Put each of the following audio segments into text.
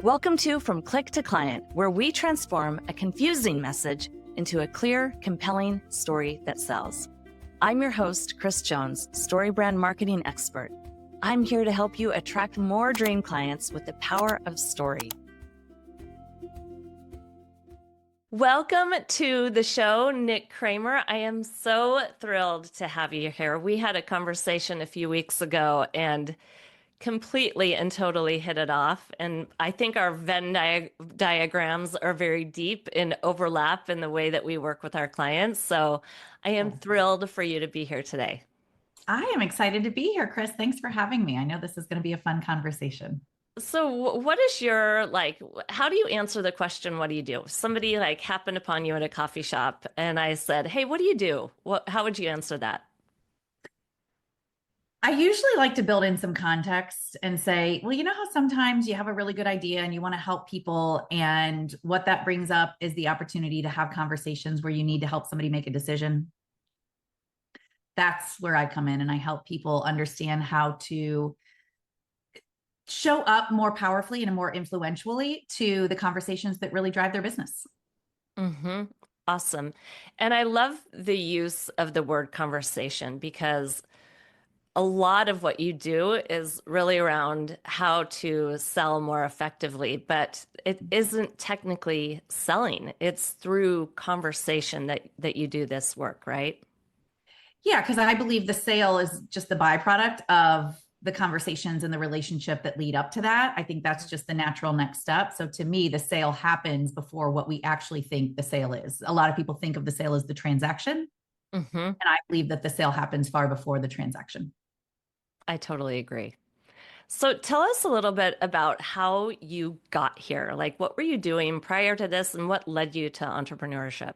Welcome to From Click to Client, where we transform a confusing message into a clear, compelling story that sells. I'm your host, Kris Jones, Storybrand marketing expert. I'm here to help you attract more dream clients with the power of story. Welcome to the show, Nicole Cramer. I am so thrilled to have you here. We had a conversation a few weeks ago and completely and totally hit it off. And I think our Venn diagrams are very deep in overlap in the way that we work with our clients. So I am thrilled for you to be here today. I am excited to be here, Kris. Thanks for having me. I know this is going to be a fun conversation. So what is your, how do you answer the question, what do you do? Somebody happened upon you at a coffee shop and I said, hey, what do you do? How would you answer that? I usually like to build in some context and say, well, you know how sometimes you have a really good idea and you want to help people, and what that brings up is the opportunity to have conversations where you need to help somebody make a decision. That's where I come in and I help people understand how to show up more powerfully and more influentially to the conversations that really drive their business. Mm-hmm. Awesome. And I love the use of the word conversation, because a lot of what you do is really around how to sell more effectively, but it isn't technically selling. It's through conversation that you do this work, right? Yeah, because I believe the sale is just the byproduct of the conversations and the relationship that lead up to that. I think that's just the natural next step. So to me, the sale happens before what we actually think the sale is. A lot of people think of the sale as the transaction. Mm-hmm. And I believe that the sale happens far before the transaction. I totally agree. So tell us a little bit about how you got here. Like, what were you doing prior to this and what led you to entrepreneurship?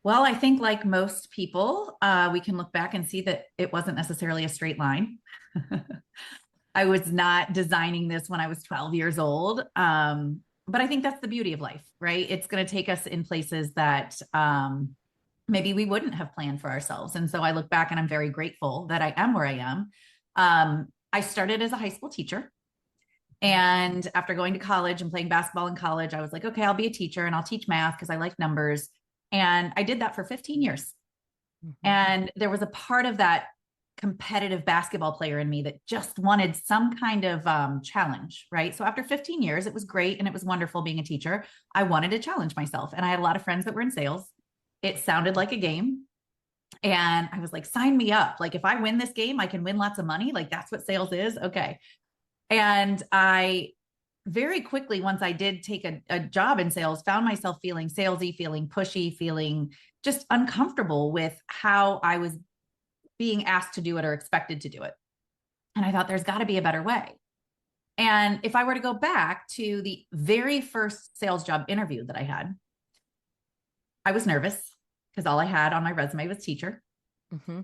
Well, I think like most people, we can look back and see that it wasn't necessarily a straight line. I was not designing this when I was 12 years old. But I think that's the beauty of life, right? It's going to take us in places that maybe we wouldn't have planned for ourselves. And so I look back and I'm very grateful that I am where I am. I started as a high school teacher. And after going to college and playing basketball in college, I was like, okay, I'll be a teacher and I'll teach math because I like numbers. And I did that for 15 years. Mm-hmm. And there was a part of that competitive basketball player in me that just wanted some kind of challenge, right? So after 15 years, it was great and it was wonderful being a teacher. I wanted to challenge myself. And I had a lot of friends that were in sales. It sounded like a game. And I was like, sign me up. Like, if I win this game, I can win lots of money. Like, that's what sales is. Okay. And I very quickly, once I did take a job in sales, found myself feeling salesy, feeling pushy, feeling just uncomfortable with how I was being asked to do it or expected to do it. And I thought there's got to be a better way. And if I were to go back to the very first sales job interview that I had, I was nervous because all I had on my resume was teacher. Mm-hmm.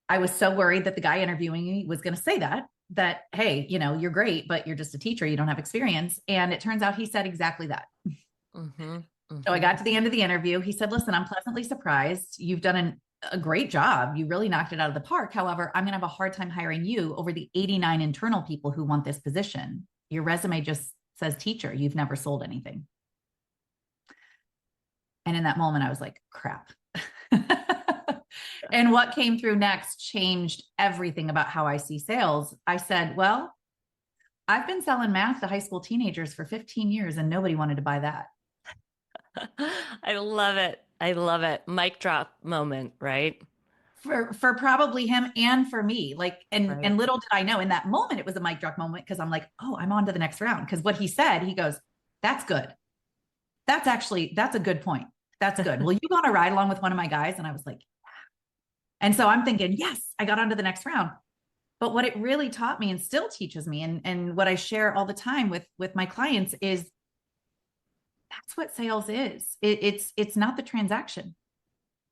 I was so worried that the guy interviewing me was going to say that, hey, you know, you're great, but you're just a teacher. You don't have experience. And it turns out he said exactly that. Mm-hmm. Mm-hmm. So I got to the end of the interview. He said, listen, I'm pleasantly surprised. You've done a great job. You really knocked it out of the park. However, I'm going to have a hard time hiring you over the 89 internal people who want this position. Your resume just says teacher. You've never sold anything. And in that moment, I was like, crap. And what came through next changed everything about how I see sales. I said, well, I've been selling math to high school teenagers for 15 years and nobody wanted to buy that. I love it. I love it. Mic drop moment, right? For probably him and for me. Like, right. And little did I know in that moment, it was a mic drop moment, because I'm like, oh, I'm on to the next round. Because what he said, he goes, that's good. That's a good point. That's good. Will you go on a ride along with one of my guys? And I was like, yeah. And so I'm thinking, yes, I got on to the next round. But what it really taught me and still teaches me, and what I share all the time with my clients, is that's what sales is. It's not the transaction.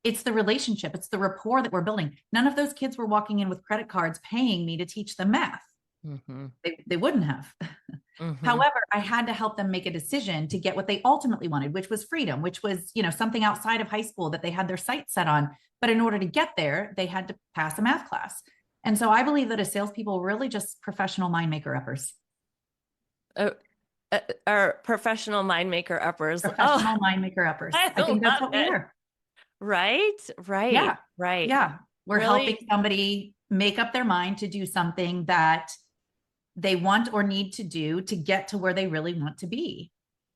It's the relationship. It's the rapport that we're building. None of those kids were walking in with credit cards paying me to teach them math. Mm-hmm. They wouldn't have. Mm-hmm. However, I had to help them make a decision to get what they ultimately wanted, which was freedom, which was, you know, something outside of high school that they had their sights set on. But in order to get there, they had to pass a math class. And so I believe that as salespeople, we're really just professional mind maker uppers. Or professional mind maker uppers. Oh, Professional mind maker uppers. I I think that's love what we it. are. Right, right, Yeah. right. Yeah. We're helping Really? somebody make up their mind to do something that they want or need to do to get to where they really want to be.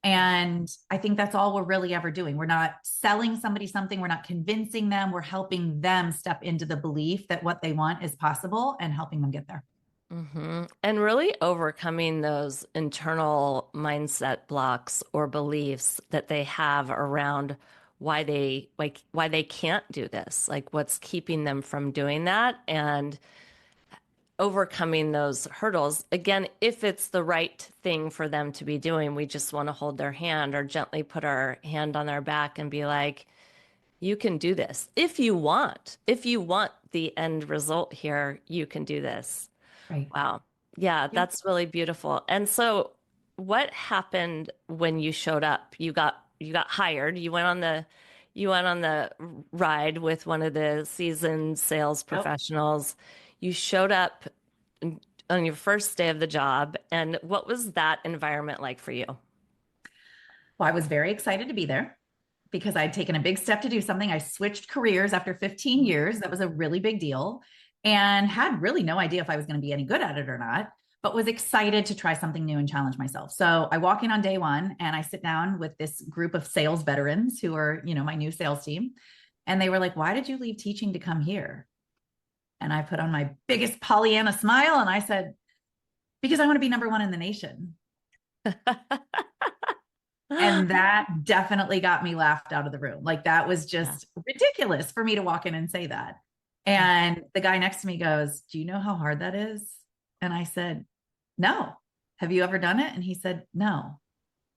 And I think that's all we're really ever doing. We're not selling somebody something, we're not convincing them, we're helping them step into the belief that what they want is possible and helping them get there. And really overcoming those internal mindset blocks or beliefs that they have around why they can't do this, like what's keeping them from doing that, and overcoming those hurdles. Again, if it's the right thing for them to be doing, we just want to hold their hand or gently put our hand on their back and be like, you can do this. If you want, if you want the end result here, you can do this. Right. Wow. Yeah, Yeah. that's really beautiful. And so what happened when you showed up? You got hired. You went on the ride with one of the seasoned sales Yep. professionals. You showed up on your first day of the job, and what was that environment like for you? Well, I was very excited to be there because I'd taken a big step to do something. I switched careers after 15 years. That was a really big deal and had really no idea if I was going to be any good at it or not, but was excited to try something new and challenge myself. So I walk in on day one and I sit down with this group of sales veterans who are, my new sales team. And they were like, "Why did you leave teaching to come here?" And I put on my biggest Pollyanna smile and I said, "Because I want to be number one in the nation." And that definitely got me laughed out of the room. Like that was Yeah. just ridiculous for me to walk in and say that. And the guy next to me goes, "Do you know how hard that is?" And I said, "No. Have you ever done it?" And he said, "No."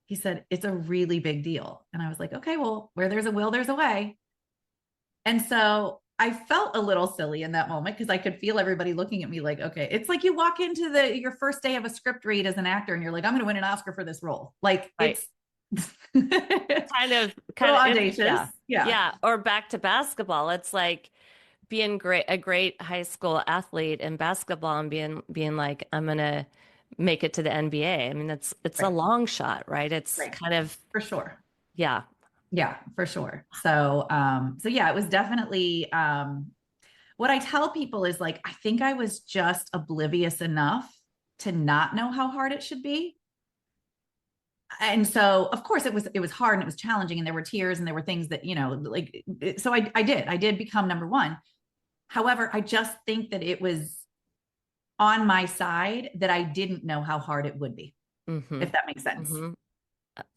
He said, "It's a really big deal." And I was like, "Okay, well, where there's a will, there's a way." And so I felt a little silly in that moment because I could feel everybody looking at me like, okay, it's like you walk into your first day of a script read as an actor and you're like, "I'm going to win an Oscar for this role." Like Right. it's a Kind little of, audacious. yeah. Yeah. Yeah. Or back to basketball. It's like being a great high school athlete in basketball and being like, I'm gonna make it to the NBA. I mean, it's a Right. long shot, right? It's Right. kind of, For sure. yeah, Yeah, for sure. So yeah, it was definitely what I tell people is like, I think I was just oblivious enough to not know how hard it should be. And so of course it was hard and it was challenging and there were tears and there were things that, like so I did become number one. However, I just think that it was on my side that I didn't know how hard it would be, mm-hmm, if that makes sense. mm-hmm,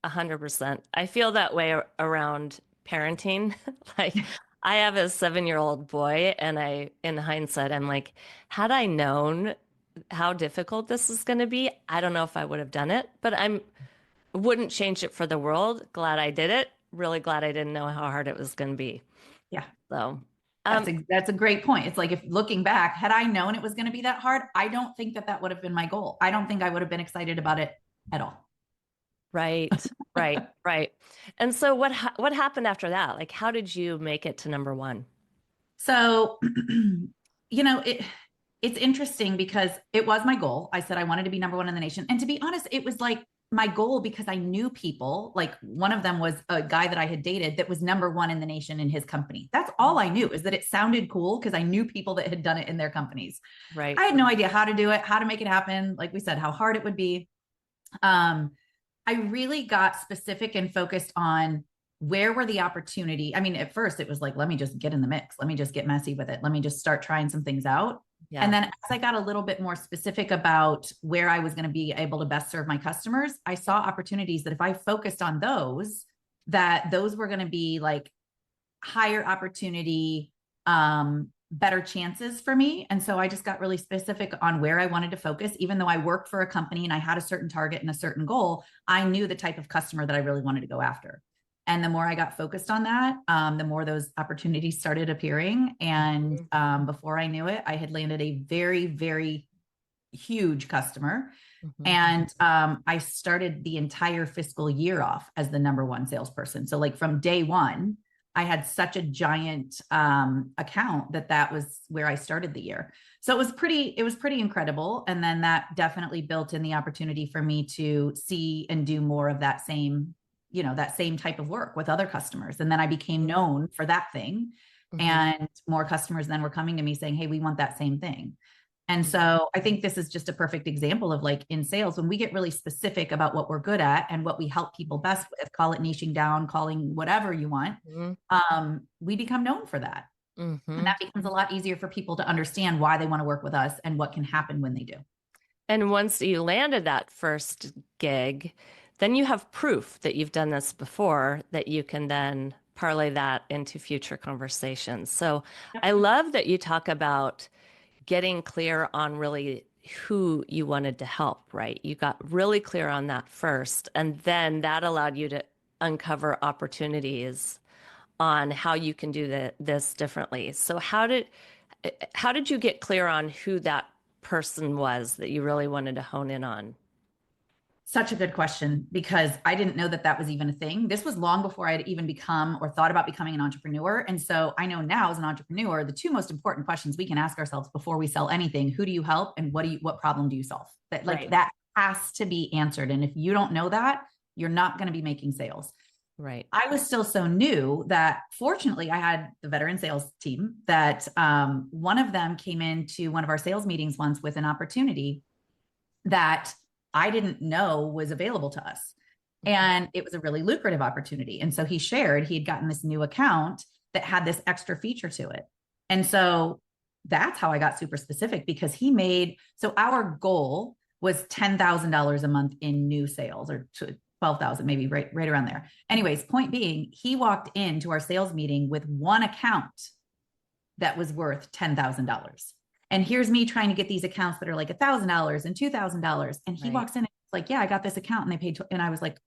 100%. I feel that way around parenting. Like, I have a 7-year-old boy, and in hindsight, I'm like, had I known how difficult this is going to be, I don't know if I would have done it, but wouldn't change it for the world. Glad I did it. Really glad I didn't know how hard it was going to be. Yeah. So, That's um, a that's a great point. It's like if looking back, had I known it was going to be that hard, I don't think that would have been my goal. I don't think I would have been excited about it at all. right, right, right. And so what happened after that? Like, how did you make it to number one? So, it's interesting because it was my goal. I said I wanted to be number one in the nation. And to be honest, it was like my goal because I knew people, like one of them was a guy that I had dated that was number one in the nation in his company. That's all I knew is that it sounded cool because I knew people that had done it in their companies. Right. I had no idea how to do it, how to make it happen. Like we said, how hard it would be. Um, I really got specific and focused on where were the opportunity. I mean, at first it was like, let me just get in the mix. Let me just get messy with it. Let me just start trying some things out. And Yeah. then as I got a little bit more specific about where I was going to be able to best serve my customers, I saw opportunities that if I focused on those, that those were going to be like higher opportunity, better chances for me. And so I just got really specific on where I wanted to focus. Even though I worked for a company and I had a certain target and a certain goal, I knew the type of customer that I really wanted to go after. And the more I got focused on that, the more those opportunities started appearing. And Mhm. before I knew it, I had landed a very, very huge customer. Mhm. And I started the entire fiscal year off as the number one salesperson. So, like from day one, I had such a giant account that was where I started the year. So it was pretty incredible. And then that definitely built in the opportunity for me to see and do more of that same, that same type of work with other customers. And then I became known for that thing. Mm-hmm. And more customers then were coming to me saying, hey, we want that same thing. And Mm-hmm. so I think this is just a perfect example of, like, in sales, when we get really specific about what we're good at and what we help people best with, call it niching down, calling whatever you want, we become known for that. And Mm-hmm. that becomes a lot easier for people to understand why they want to work with us and what can happen when they do. And once you landed that first gig, then you have proof that you've done this before that you can then parlay that into future conversations. So I love that you talk about getting clear on really who you wanted to help, right? You got really clear on that first, and then that allowed you to uncover opportunities on how you can do this differently. So how did you get clear on who that person was that you really wanted to hone in on? Such a good question, because I didn't know that that was even a thing. This was long before I had even become or thought about becoming an entrepreneur. And so I know now, as an entrepreneur, the two most important questions we can ask ourselves before we sell anything: who do you help, and what problem do you solve? That, like, Right. that has to be answered. And if you don't know that, you're not going to be making sales. Right. I was still so new that, fortunately, I had the veteran sales team that one of them came into one of our sales meetings once with an opportunity that I didn't know was available to us. And it was a really lucrative opportunity. And so he shared he had gotten this new account that had this extra feature to it. And so that's how I got super specific, because so our goal was $10,000 a month in new sales, or 12,000, maybe right around there. Anyways, point being, he walked into our sales meeting with one account that was worth $10,000. And here's me trying to get these accounts that are like $1,000 and $2,000. And he Right. walks in and it's like, yeah, I got this account and they paid. And I was like,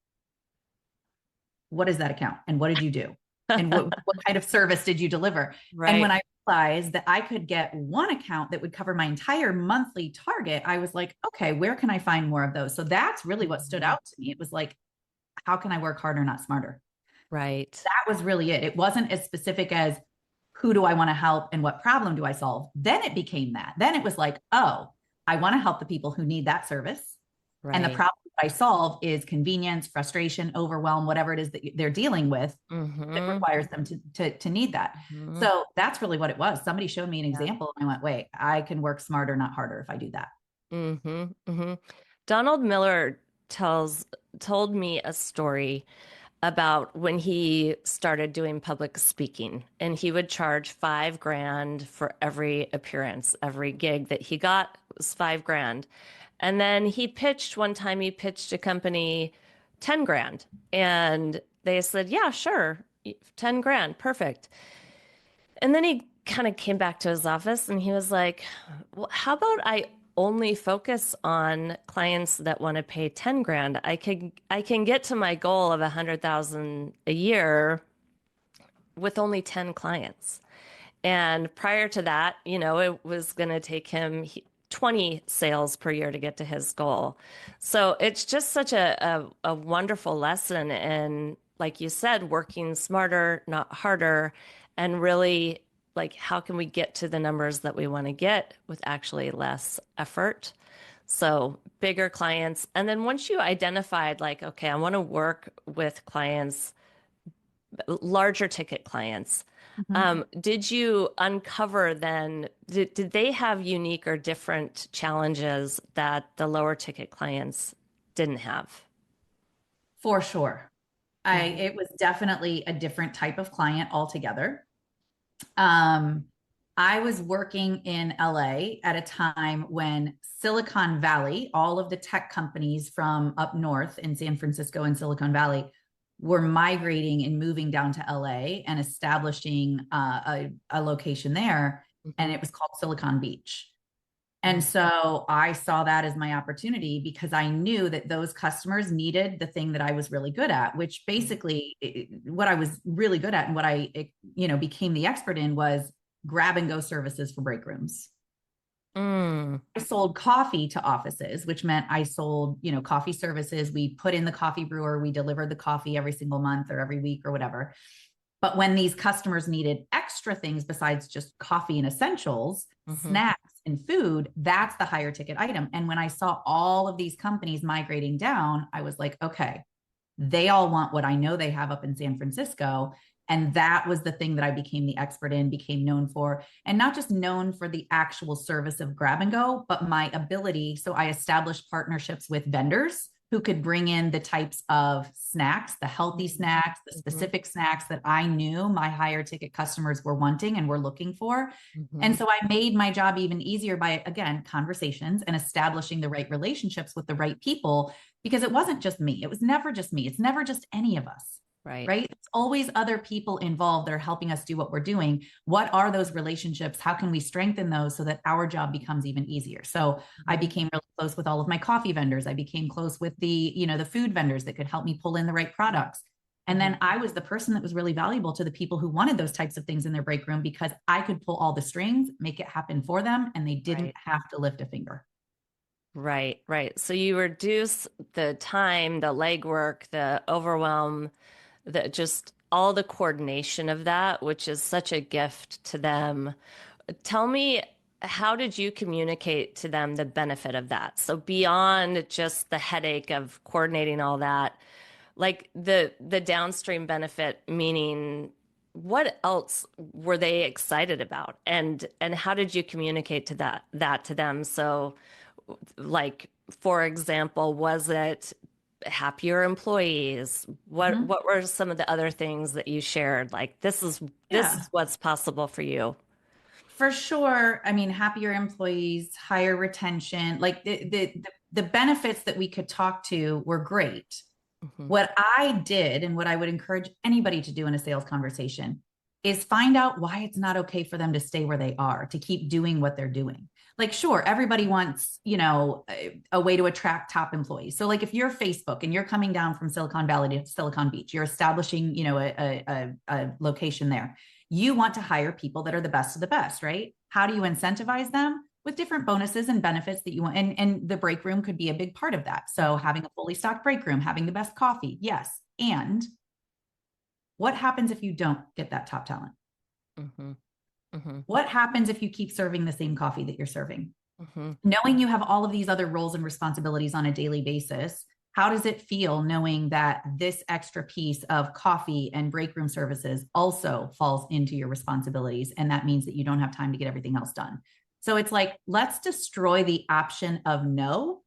what is that account? And what did you do? And what kind of service did you deliver? Right. And when I realized that I could get one account that would cover my entire monthly target, I was like, okay, where can I find more of those? So that's really what stood out to me. It was like, how can I work harder, not smarter? Right. That was really it. It wasn't as specific as, who do I want to help and what problem do I solve? Then it became that. Then it was like, oh, I want to help the people who need that service. And the Right. problem that I solve is convenience, frustration, overwhelm, whatever it is that they're dealing with that Mm-hmm. requires them to need that. Mm-hmm. So that's really what it was. Somebody showed me an Yeah. example and I went, wait, I can work smarter, not harder, if I do that. Mm-hmm. Mm-hmm. Donald Miller told me a story about when he started doing public speaking, and he would charge 5 grand for every appearance. Every gig that he got was 5 grand. And then one time he pitched a company 10 grand, and they said, yeah, sure, 10 grand, perfect. And then he kind of came back to his office and he was like, well, how about I only focus on clients that want to pay 10 grand? I can get to my goal of 100,000 a year with only 10 clients. And prior to that, it was going to take him 20 sales per year to get to his goal. So it's just such a wonderful lesson. And like you said, working smarter, not harder, and really, like, how can we get to the numbers that we want to get with actually less effort? So bigger clients. And then once you identified, like, okay, I want to work with clients, larger ticket clients. Mhm. Did you uncover then, did they have unique or different challenges that the lower ticket clients didn't have? For sure. Mhm. It was definitely a different type of client altogether. Um, I was working in LA at a time when Silicon Valley, all of the tech companies from up north in San Francisco and Silicon Valley, were migrating and moving down to LA and establishing a location there. And Mhm. it was called Silicon Beach. And Mhm. so I saw that as my opportunity, because I knew that those customers needed the thing that I was really good at, which basically what I was really good at and what became the expert in was grab and go services for break rooms. Mm. I sold coffee to offices, which meant I sold, coffee services. We put in the coffee brewer, we delivered the coffee every single month or every week or whatever. But when these customers needed extra things besides just coffee and essentials, Hmm. snacks and food, that's the higher ticket item. And when I saw all of these companies migrating down, I was like, okay, they all want what I know they have up in San Francisco. And that was the thing that I became the expert in, became known for, and not just known for the actual service of grab and go, but my ability. So I established partnerships with vendors who could bring in the types of snacks, the healthy snacks, the Hmm. specific snacks that I knew my higher ticket customers were wanting and were looking for. Hmm. And so I made my job even easier by, again, conversations and establishing the right relationships with the right people, because it wasn't just me. It was never just me. It's never just any of us, Right. right? It's always other people involved that are helping us do what we're doing. What are those relationships? How can we strengthen those so that our job becomes even easier? So I Mhm. became really close with all of my coffee vendors. I became close with the food vendors that could help me pull in the right products. And Mhm. then I was the person that was really valuable to the people who wanted those types of things in their break room, because I could pull all the strings, make it happen for them, and they didn't Right. have to lift a finger. Right. Right. So you reduce the time, the legwork, the overwhelm, the just all the coordination of that, which is such a gift to them. Tell me, how did you communicate to them the benefit of that? So beyond just the headache of coordinating all that, like the downstream benefit, meaning what else were they excited about? And how did you communicate to that to them? So like, for example, was it happier employees? Mhm. What were some of the other things that you shared? Like, this Yeah. is what's possible for you. For sure. I mean, happier employees, higher retention, like the benefits that we could talk to were great. Hmm. What I did, and what I would encourage anybody to do in a sales conversation, is find out why it's not okay for them to stay where they are, to keep doing what they're doing. Like, sure, everybody wants, a way to attract top employees. So, like, if you're Facebook and you're coming down from Silicon Valley to Silicon Beach, you're establishing, a location there. You want to hire people that are the best of the best, right? How do you incentivize them? With different bonuses and benefits that you want. And the break room could be a big part of that. So having a fully stocked break room, having the best coffee, yes. And what happens if you don't get that top talent? Hmm. Hmm. What happens if you keep serving the same coffee that you're serving? Hmm. Knowing you have all of these other roles and responsibilities on a daily basis, how does it feel knowing that this extra piece of coffee and break room services also falls into your responsibilities? And that means that you don't have time to get everything else done. So it's like, let's destroy the option of no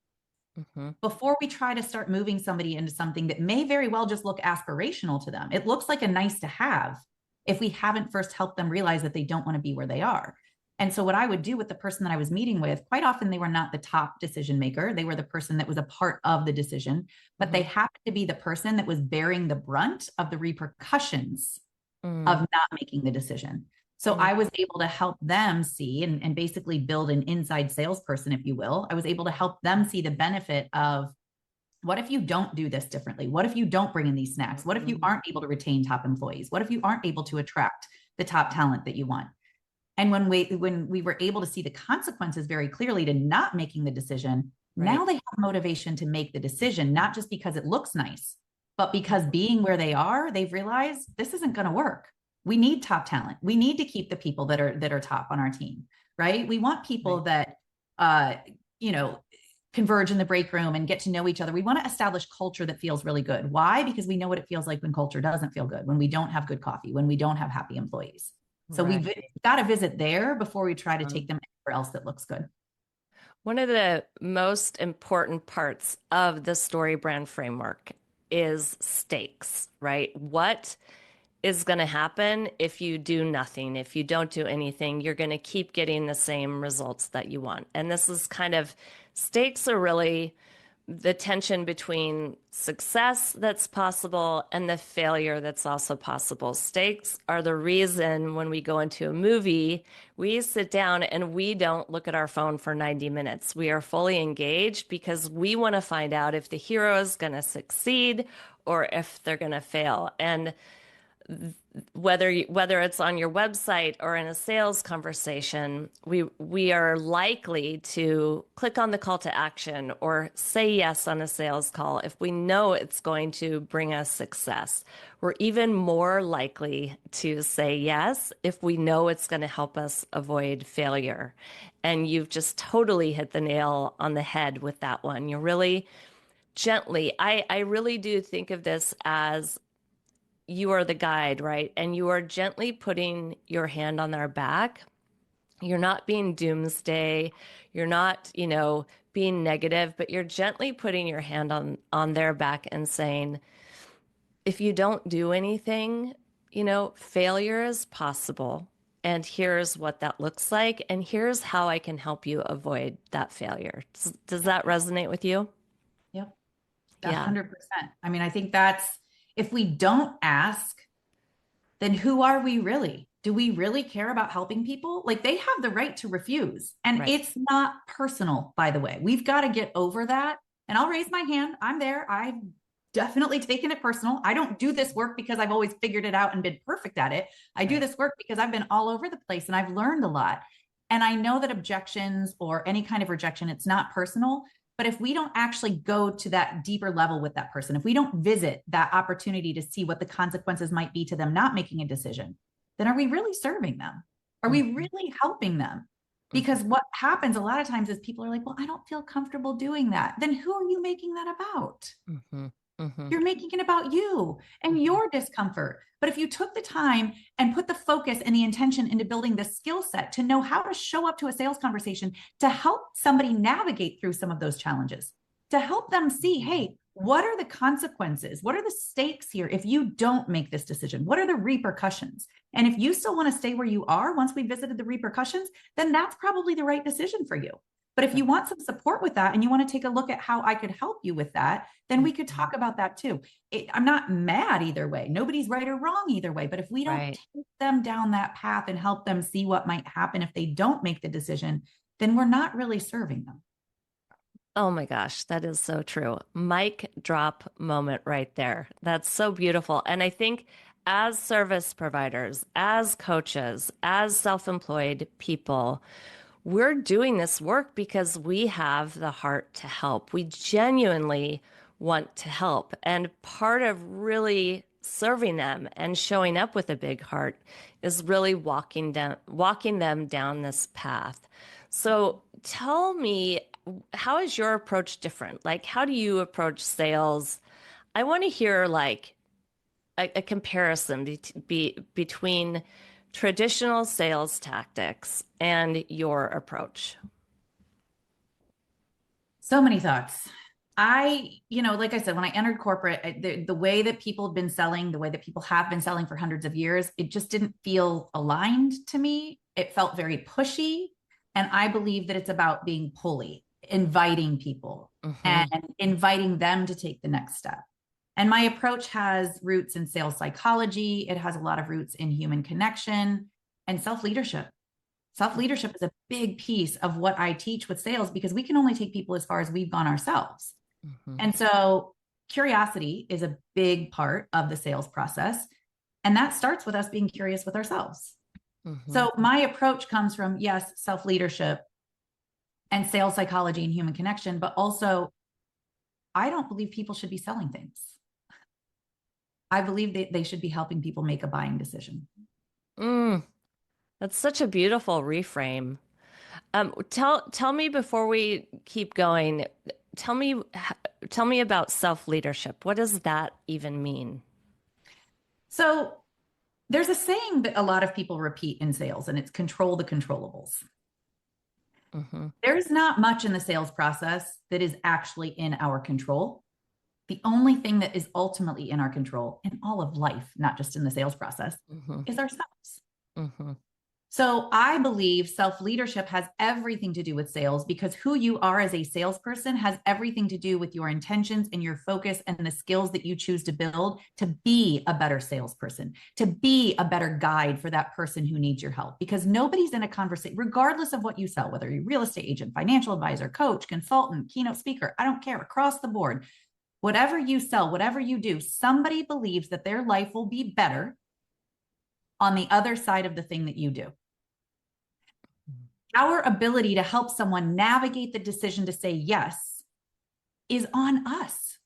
Hmm. before we try to start moving somebody into something that may very well just look aspirational to them. It looks like a nice to have if we haven't first helped them realize that they don't want to be where they are. And so, what I would do with the person that I was meeting with, quite often they were not the top decision maker. They were the person that was a part of the decision, but they Hmm. happened to be the person that was bearing the brunt of the repercussions of Hmm. not making the decision. So Hmm. I was able to help them see and basically build an inside salesperson, if you will. I was able to help them see the benefit of, what if you don't do this differently? What if you don't bring in these snacks? What if you aren't able to retain top employees? What if you aren't able to attract the top talent that you want? And when we were able to see the consequences very clearly to not making the decision, Right. now they have motivation to make the decision, not just because it looks nice, but because being where they are, they've realized this isn't going to work. We need top talent. We need to keep the people that are top on our team, right? We want people Right. that uh, you know, converge in the break room and get to know each other. We want to establish culture that feels really good. Why? Because we know what it feels like when culture doesn't feel good, when we don't have good coffee, when we don't have happy employees. So Right. we've got to visit there before we try to take Um, them anywhere else that looks good. One of the most important parts of the story brand framework is stakes, right? What is going to happen if you do nothing? If you don't do anything, you're going to keep getting the same results that you want. And this is kind of, stakes are really the tension between success that's possible and the failure that's also possible. Stakes are the reason when we go into a movie, we sit down and we don't look at our phone for 90 minutes. We are fully engaged because we want to find out if the hero is going to succeed or if they're going to fail. And whether it's on your website or in a sales conversation, we are likely to click on the call to action or say yes on a sales call if we know it's going to bring us success. We're even more likely to say yes if we know it's going to help us avoid failure. And you've just totally hit the nail on the head with that one. You're really gently, I really do think of this as you are the guide, right? And you are gently putting your hand on their back. You're not being doomsday. You're not, being negative, but you're gently putting your hand on their back and saying, if you don't do anything, failure is possible. And here's what that looks like. And here's how I can help you avoid that failure. Does that resonate with you? Yep. Yeah, 100%. I mean, I think that's, if we don't ask, then who are we really? Do we really care about helping people? Like, they have the right to refuse. And right. it's not personal, by the way. We've got to get over that. And I'll raise my hand. I'm there. I've definitely taken it personal. I don't do this work because I've always figured it out and been perfect at it. I do Right. this work because I've been all over the place and I've learned a lot. And I know that objections or any kind of rejection, it's not personal. But if we don't actually go to that deeper level with that person, if we don't visit that opportunity to see what the consequences might be to them not making a decision, then are we really serving them? Are we Mhm. really helping them? Because Mhm. what happens a lot of times is people are like, well, I don't feel comfortable doing that. Then who are you making that about? Mhm. Mhm. You're making it about you and Mhm. your discomfort. But if you took the time and put the focus and the intention into building the skill set to know how to show up to a sales conversation to help somebody navigate through some of those challenges, to help them see, hey, what are the consequences? What are the stakes here if you don't make this decision? What are the repercussions? And if you still want to stay where you are once we visited the repercussions, then that's probably the right decision for you. But if you want some support with that and you want to take a look at how I could help you with that, then we could Mhm. talk about that too. I'm not mad either way. Nobody's right or wrong either way. But if we don't Right. take them down that path and help them see what might happen if they don't make the decision, then we're not really serving them. Oh my gosh, that is so true. Mic drop moment right there. That's so beautiful. And I think as service providers, as coaches, as self-employed people, we're doing this work because we have the heart to help. We genuinely want to help. And part of really serving them and showing up with a big heart is really walking them down this path. So tell me, how is your approach different? Like, how do you approach sales? I want to hear like a comparison between traditional sales tactics and your approach. So many thoughts. Like I said, when I entered corporate, the way that people have been selling, the way that people have been selling for hundreds of years, it just didn't feel aligned to me. It felt very pushy. And I believe that it's about being pulley, inviting people and Hmm. inviting them to take the next step. And my approach has roots in sales psychology, it has a lot of roots in human connection and self leadership. Self leadership is a big piece of what I teach with sales because we can only take people as far as we've gone ourselves. Hmm. And so curiosity is a big part of the sales process. And that starts with us being curious with ourselves. Hmm. So my approach comes from, yes, self leadership and sales psychology and human connection, but also I don't believe people should be selling things. I believe that they should be helping people make a buying decision. Mm, that's such a beautiful reframe. Tell me before we keep going. Tell me tell me about self-leadership. What does that even mean? So there's a saying that a lot of people repeat in sales, and it's control the controllables. Hmm. There's not much in the sales process that is actually in our control. The only thing that is ultimately in our control in all of life, not just in the sales process, Hmm. is ourselves. Hmm. So I believe self leadership has everything to do with sales because who you are as a salesperson has everything to do with your intentions and your focus and the skills that you choose to build to be a better salesperson, to be a better guide for that person who needs your help. Because nobody's in a conversation, regardless of what you sell, whether you're a real estate agent, financial advisor, coach, consultant, keynote speaker, I don't care, across the board. Whatever you sell, whatever you do, somebody believes that their life will be better on the other side of the thing that you do. Our ability to help someone navigate the decision to say yes is on us.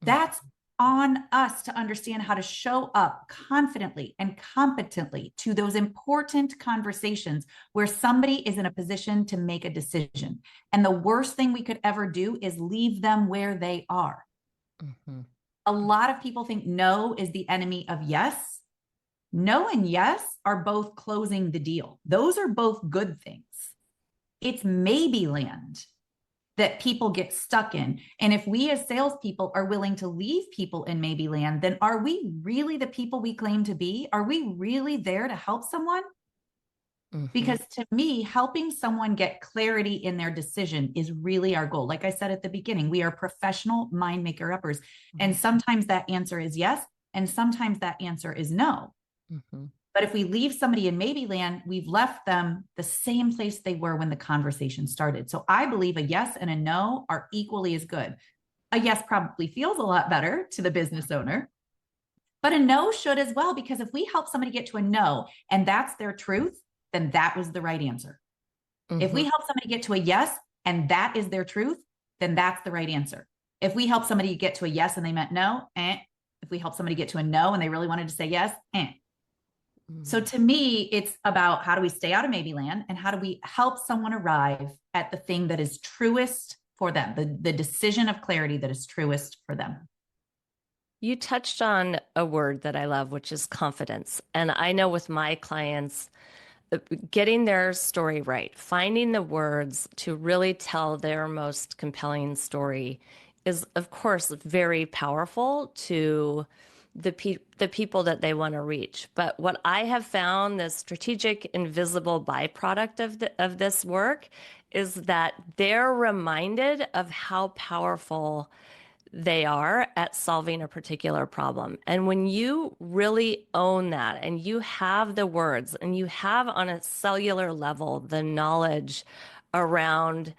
That's on us to understand how to show up confidently and competently to those important conversations where somebody is in a position to make a decision. And the worst thing we could ever do is leave them where they are. Mm-hmm. A lot of people think no is the enemy of yes. No and yes are both closing the deal. Those are both good things. It's maybe land that people get stuck in. And if we as salespeople are willing to leave people in maybe land, then are we really the people we claim to be? Are we really there to help someone? Mm-hmm. Because to me, helping someone get clarity in their decision is really our goal. Like I said at the beginning, we are professional mind maker uppers. Mm-hmm. And sometimes that answer is yes. And sometimes that answer is no. Mm-hmm. But if we leave somebody in maybe land, we've left them the same place they were when the conversation started. So I believe a yes and a no are equally as good. A yes probably feels a lot better to the business owner, but a no should as well, because if we help somebody get to a no and that's their truth, then that was the right answer. Mm-hmm. If we help somebody get to a yes and that is their truth, then that's the right answer. If we help somebody get to a yes and they meant no, If we help somebody get to a no and they really wanted to say yes, So to me, it's about how do we stay out of maybe land and how do we help someone arrive at the thing that is truest for them, the decision of clarity that is truest for them. You touched on a word that I love, which is confidence. And I know with my clients, getting their story right, finding the words to really tell their most compelling story is, of course, very powerful to the people that they want to reach. But what I have found, the strategic invisible byproduct of this work, is that they're reminded of how powerful they are at solving a particular problem. And when you really own that and you have the words and you have on a cellular level the knowledge around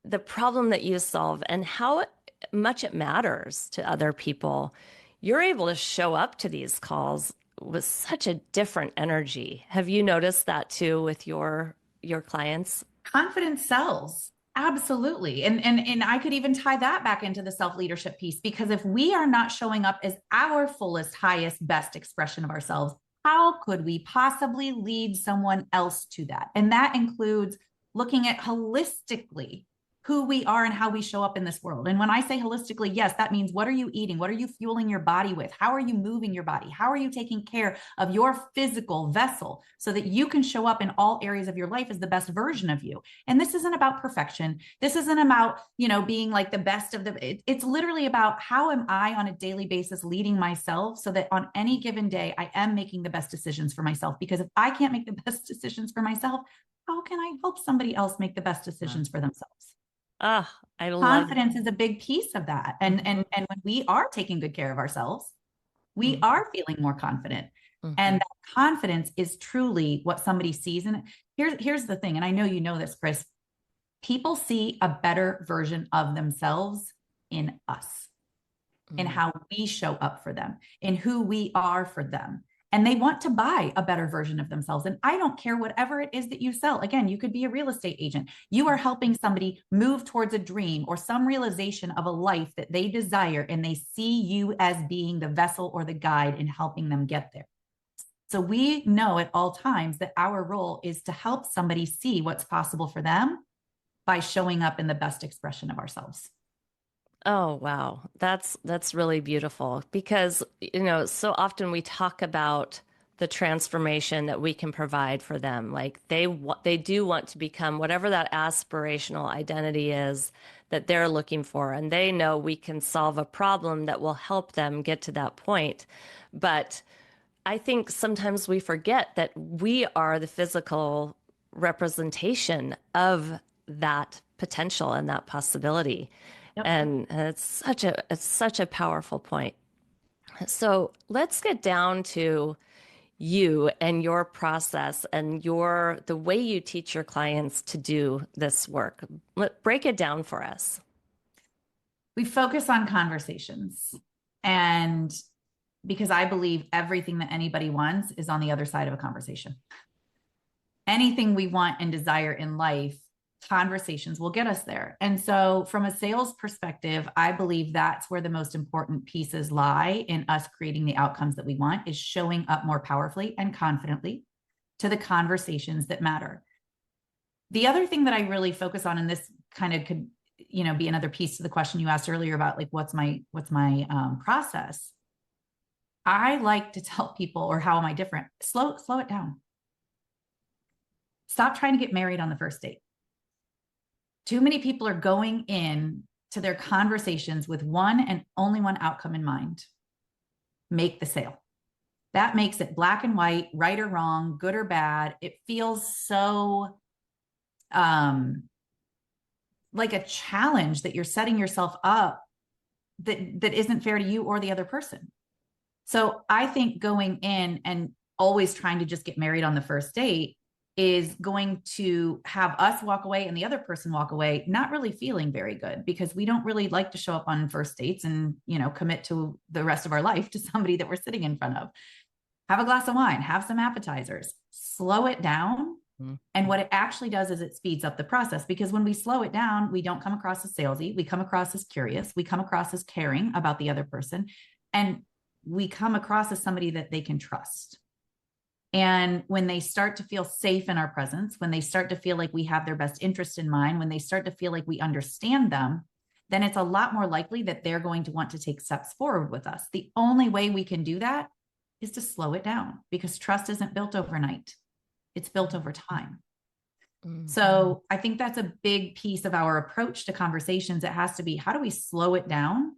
the problem that you solve and how much it matters to other people, you're able to show up to these calls with such a different energy. Have you noticed that too with your clients? Confidence sells. Absolutely. And I could even tie that back into the self-leadership piece, because if we are not showing up as our fullest, highest, best expression of ourselves, how could we possibly lead someone else to that? And that includes looking at holistically who we are and how we show up in this world. And when I say holistically, yes, that means what are you eating? What are you fueling your body with? How are you moving your body? How are you taking care of your physical vessel so that you can show up in all areas of your life as the best version of you? And this isn't about perfection. This isn't about, being like the best of it's literally about how am I on a daily basis leading myself so that on any given day, I am making the best decisions for myself. Because if I can't make the best decisions for myself, how can I help somebody else make the best decisions for themselves? I love confidence is a big piece of that. And when we are taking good care of ourselves, we are feeling more confident. And that confidence is truly what somebody sees. And here's the thing, and I know you know this, Kris. People see a better version of themselves in us, in how we show up for them, in who we are for them. And they want to buy a better version of themselves. And I don't care whatever it is that you sell. Again, you could be a real estate agent. You are helping somebody move towards a dream or some realization of a life that they desire, and they see you as being the vessel or the guide in helping them get there. So we know at all times that our role is to help somebody see what's possible for them by showing up in the best expression of ourselves. Oh, wow. That's really beautiful, because, so often we talk about the transformation that we can provide for them. Like they do want to become whatever that aspirational identity is that they're looking for. And they know we can solve a problem that will help them get to that point. But I think sometimes we forget that we are the physical representation of that potential and that possibility. Yep. And it's such a powerful point. So let's get down to you and your process and the way you teach your clients to do this work. Break it down for us. We focus on conversations, and because I believe everything that anybody wants is on the other side of a conversation. Anything we want and desire in life, conversations will get us there. And so from a sales perspective, I believe that's where the most important pieces lie in us creating the outcomes that we want, is showing up more powerfully and confidently to the conversations that matter. The other thing that I really focus on, and this kind of could, be another piece to the question you asked earlier about like, what's my process? I like to tell people, or how am I different? Slow it down. Stop trying to get married on the first date. Too many people are going in to their conversations with one and only one outcome in mind: make the sale. That makes it black and white, right or wrong, good or bad. It feels so like a challenge that you're setting yourself up that isn't fair to you or the other person. So I think going in and always trying to just get married on the first date is going to have us walk away and the other person walk away not really feeling very good, because we don't really like to show up on first dates and, commit to the rest of our life to somebody that we're sitting in front of. Have a glass of wine, have some appetizers, slow it down. Mm-hmm. And what it actually does is it speeds up the process, because when we slow it down, we don't come across as salesy. We come across as curious. We come across as caring about the other person. And we come across as somebody that they can trust. And when they start to feel safe in our presence, when they start to feel like we have their best interest in mind, when they start to feel like we understand them, then it's a lot more likely that they're going to want to take steps forward with us. The only way we can do that is to slow it down, because trust isn't built overnight. It's built over time. Mm-hmm. So I think that's a big piece of our approach to conversations. It has to be, how do we slow it down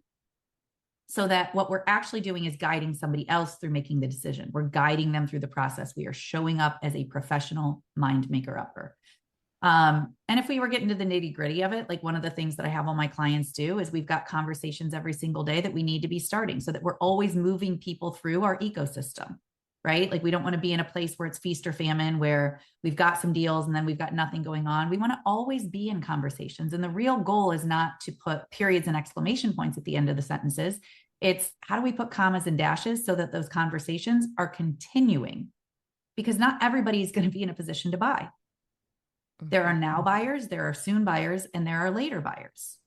so that what we're actually doing is guiding somebody else through making the decision. We're guiding them through the process. We are showing up as a professional mind maker upper. And if we were getting to the nitty gritty of it, like one of the things that I have all my clients do is we've got conversations every single day that we need to be starting, so that we're always moving people through our ecosystem, right? Like we don't want to be in a place where it's feast or famine, where we've got some deals and then we've got nothing going on. We want to always be in conversations. And the real goal is not to put periods and exclamation points at the end of the sentences. It's how do we put commas and dashes so that those conversations are continuing? Because not everybody is going to be in a position to buy. There are now buyers, there are soon buyers, and there are later buyers.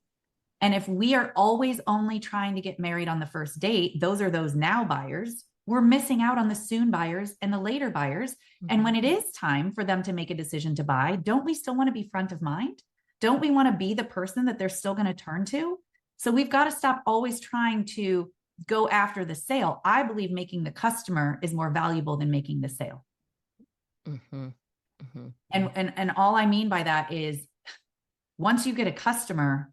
And if we are always only trying to get married on the first date, those are those now buyers. We're missing out on the soon buyers and the later buyers. Mm-hmm. And when it is time for them to make a decision to buy, don't we still want to be front of mind? Don't we want to be the person that they're still going to turn to? So we've got to stop always trying to go after the sale. I believe making the customer is more valuable than making the sale. Mm-hmm. Mm-hmm. And all I mean by that is, once you get a customer,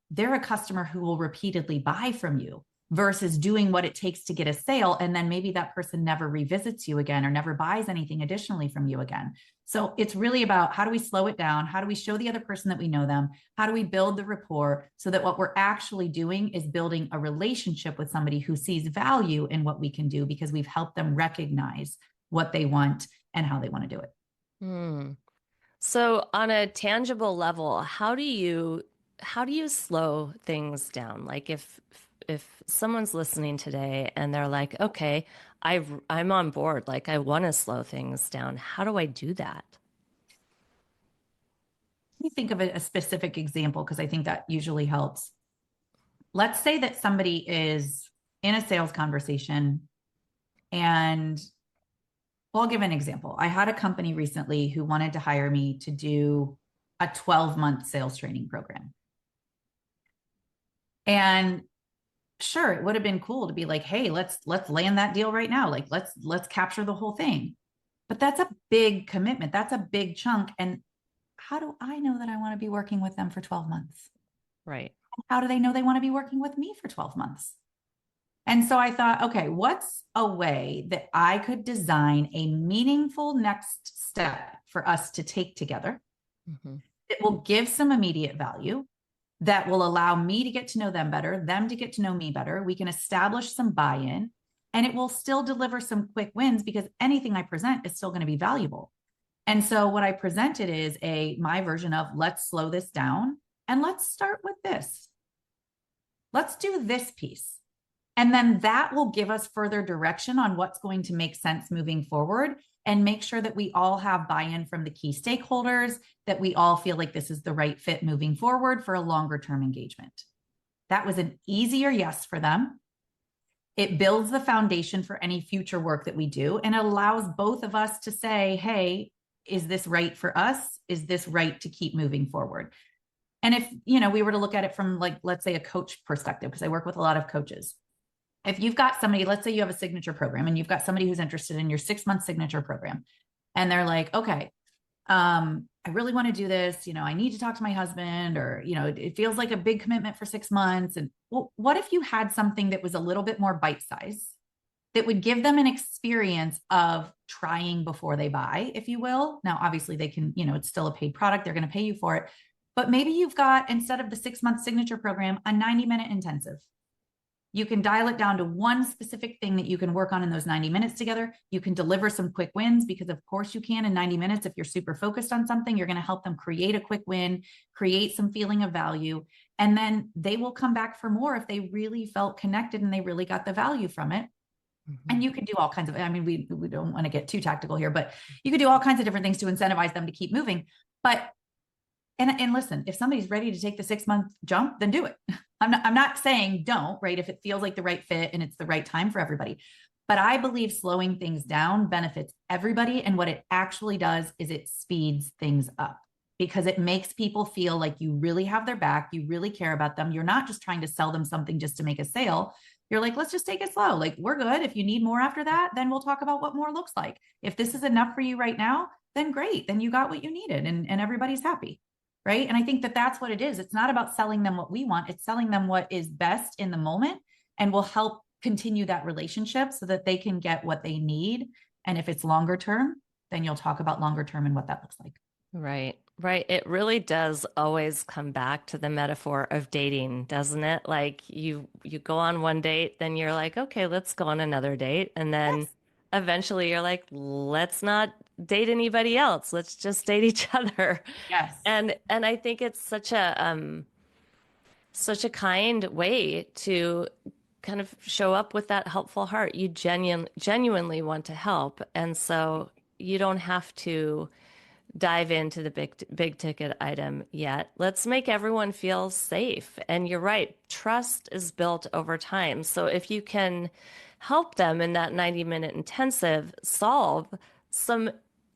they're a customer who will repeatedly buy from you, versus doing what it takes to get a sale. And then maybe that person never revisits you again or never buys anything additionally from you again. So it's really about, how do we slow it down? How do we show the other person that we know them? How do we build the rapport so that what we're actually doing is building a relationship with somebody who sees value in what we can do, because we've helped them recognize what they want and how they want to do it. Hmm. So on a tangible level, how do you slow things down? Like if someone's listening today and they're like, okay, I'm on board, like I want to slow things down. How do I do that? Let me think of a specific example, because I think that usually helps. Let's say that somebody is in a sales conversation, and I'll give an example. I had a company recently who wanted to hire me to do a 12-month sales training program. And sure, it would have been cool to be like, hey, let's land that deal right now. Like, let's capture the whole thing. But that's a big commitment. That's a big chunk. And how do I know that I want to be working with them for 12 months? Right. How do they know they want to be working with me for 12 months? And so I thought, okay, what's a way that I could design a meaningful next step for us to take together that will give some immediate value, that will allow me to get to know them better, them to get to know me better. We can establish some buy-in, and it will still deliver some quick wins, because anything I present is still going to be valuable. And so what I presented is my version of, let's slow this down and let's start with this. Let's do this piece. And then that will give us further direction on what's going to make sense moving forward and make sure that we all have buy-in from the key stakeholders, that we all feel like this is the right fit moving forward for a longer term engagement. That was an easier yes for them. It builds the foundation for any future work that we do, and it allows both of us to say, hey, is this right for us? Is this right to keep moving forward? And if, we were to look at it from, like, let's say a coach perspective, because I work with a lot of coaches. If you've got somebody, let's say you have a signature program and you've got somebody who's interested in your 6-month signature program, and they're like, okay, I really want to do this. I need to talk to my husband, or, it feels like a big commitment for 6 months. And well, what if you had something that was a little bit more bite size that would give them an experience of trying before they buy, if you will? Now, obviously they can, it's still a paid product. They're going to pay you for it. But maybe you've got, instead of the 6-month signature program, a 90-minute intensive. You can dial it down to one specific thing that you can work on in those 90 minutes together. You can deliver some quick wins, because of course you can in 90 minutes. If you're super focused on something, you're going to help them create a quick win, create some feeling of value. And then they will come back for more if they really felt connected and they really got the value from it. Mm-hmm. And you can do all kinds of, we don't want to get too tactical here, but you could do all kinds of different things to incentivize them to keep moving. But And listen, if somebody's ready to take the 6-month jump, then do it. I'm not saying don't, right? If it feels like the right fit and it's the right time for everybody. But I believe slowing things down benefits everybody. And what it actually does is it speeds things up, because it makes people feel like you really have their back. You really care about them. You're not just trying to sell them something just to make a sale. You're like, let's just take it slow. Like, we're good. If you need more after that, then we'll talk about what more looks like. If this is enough for you right now, then great. Then you got what you needed, and everybody's happy. Right. And I think that that's what it is. It's not about selling them what we want. It's selling them what is best in the moment, and will help continue that relationship so that they can get what they need. And if it's longer term, then you'll talk about longer term and what that looks like. Right, right. It really does always come back to the metaphor of dating, doesn't it? Like you go on one date, then you're like, okay, let's go on another date. And then Yes. eventually you're like, let's not date anybody else. Let's just date each other. Yes. And I think it's such a kind way to kind of show up with that helpful heart. You genuinely want to help. And so you don't have to dive into the big ticket item yet. Let's make everyone feel safe. And you're right, trust is built over time. So if you can help them in that 90-minute intensive solve some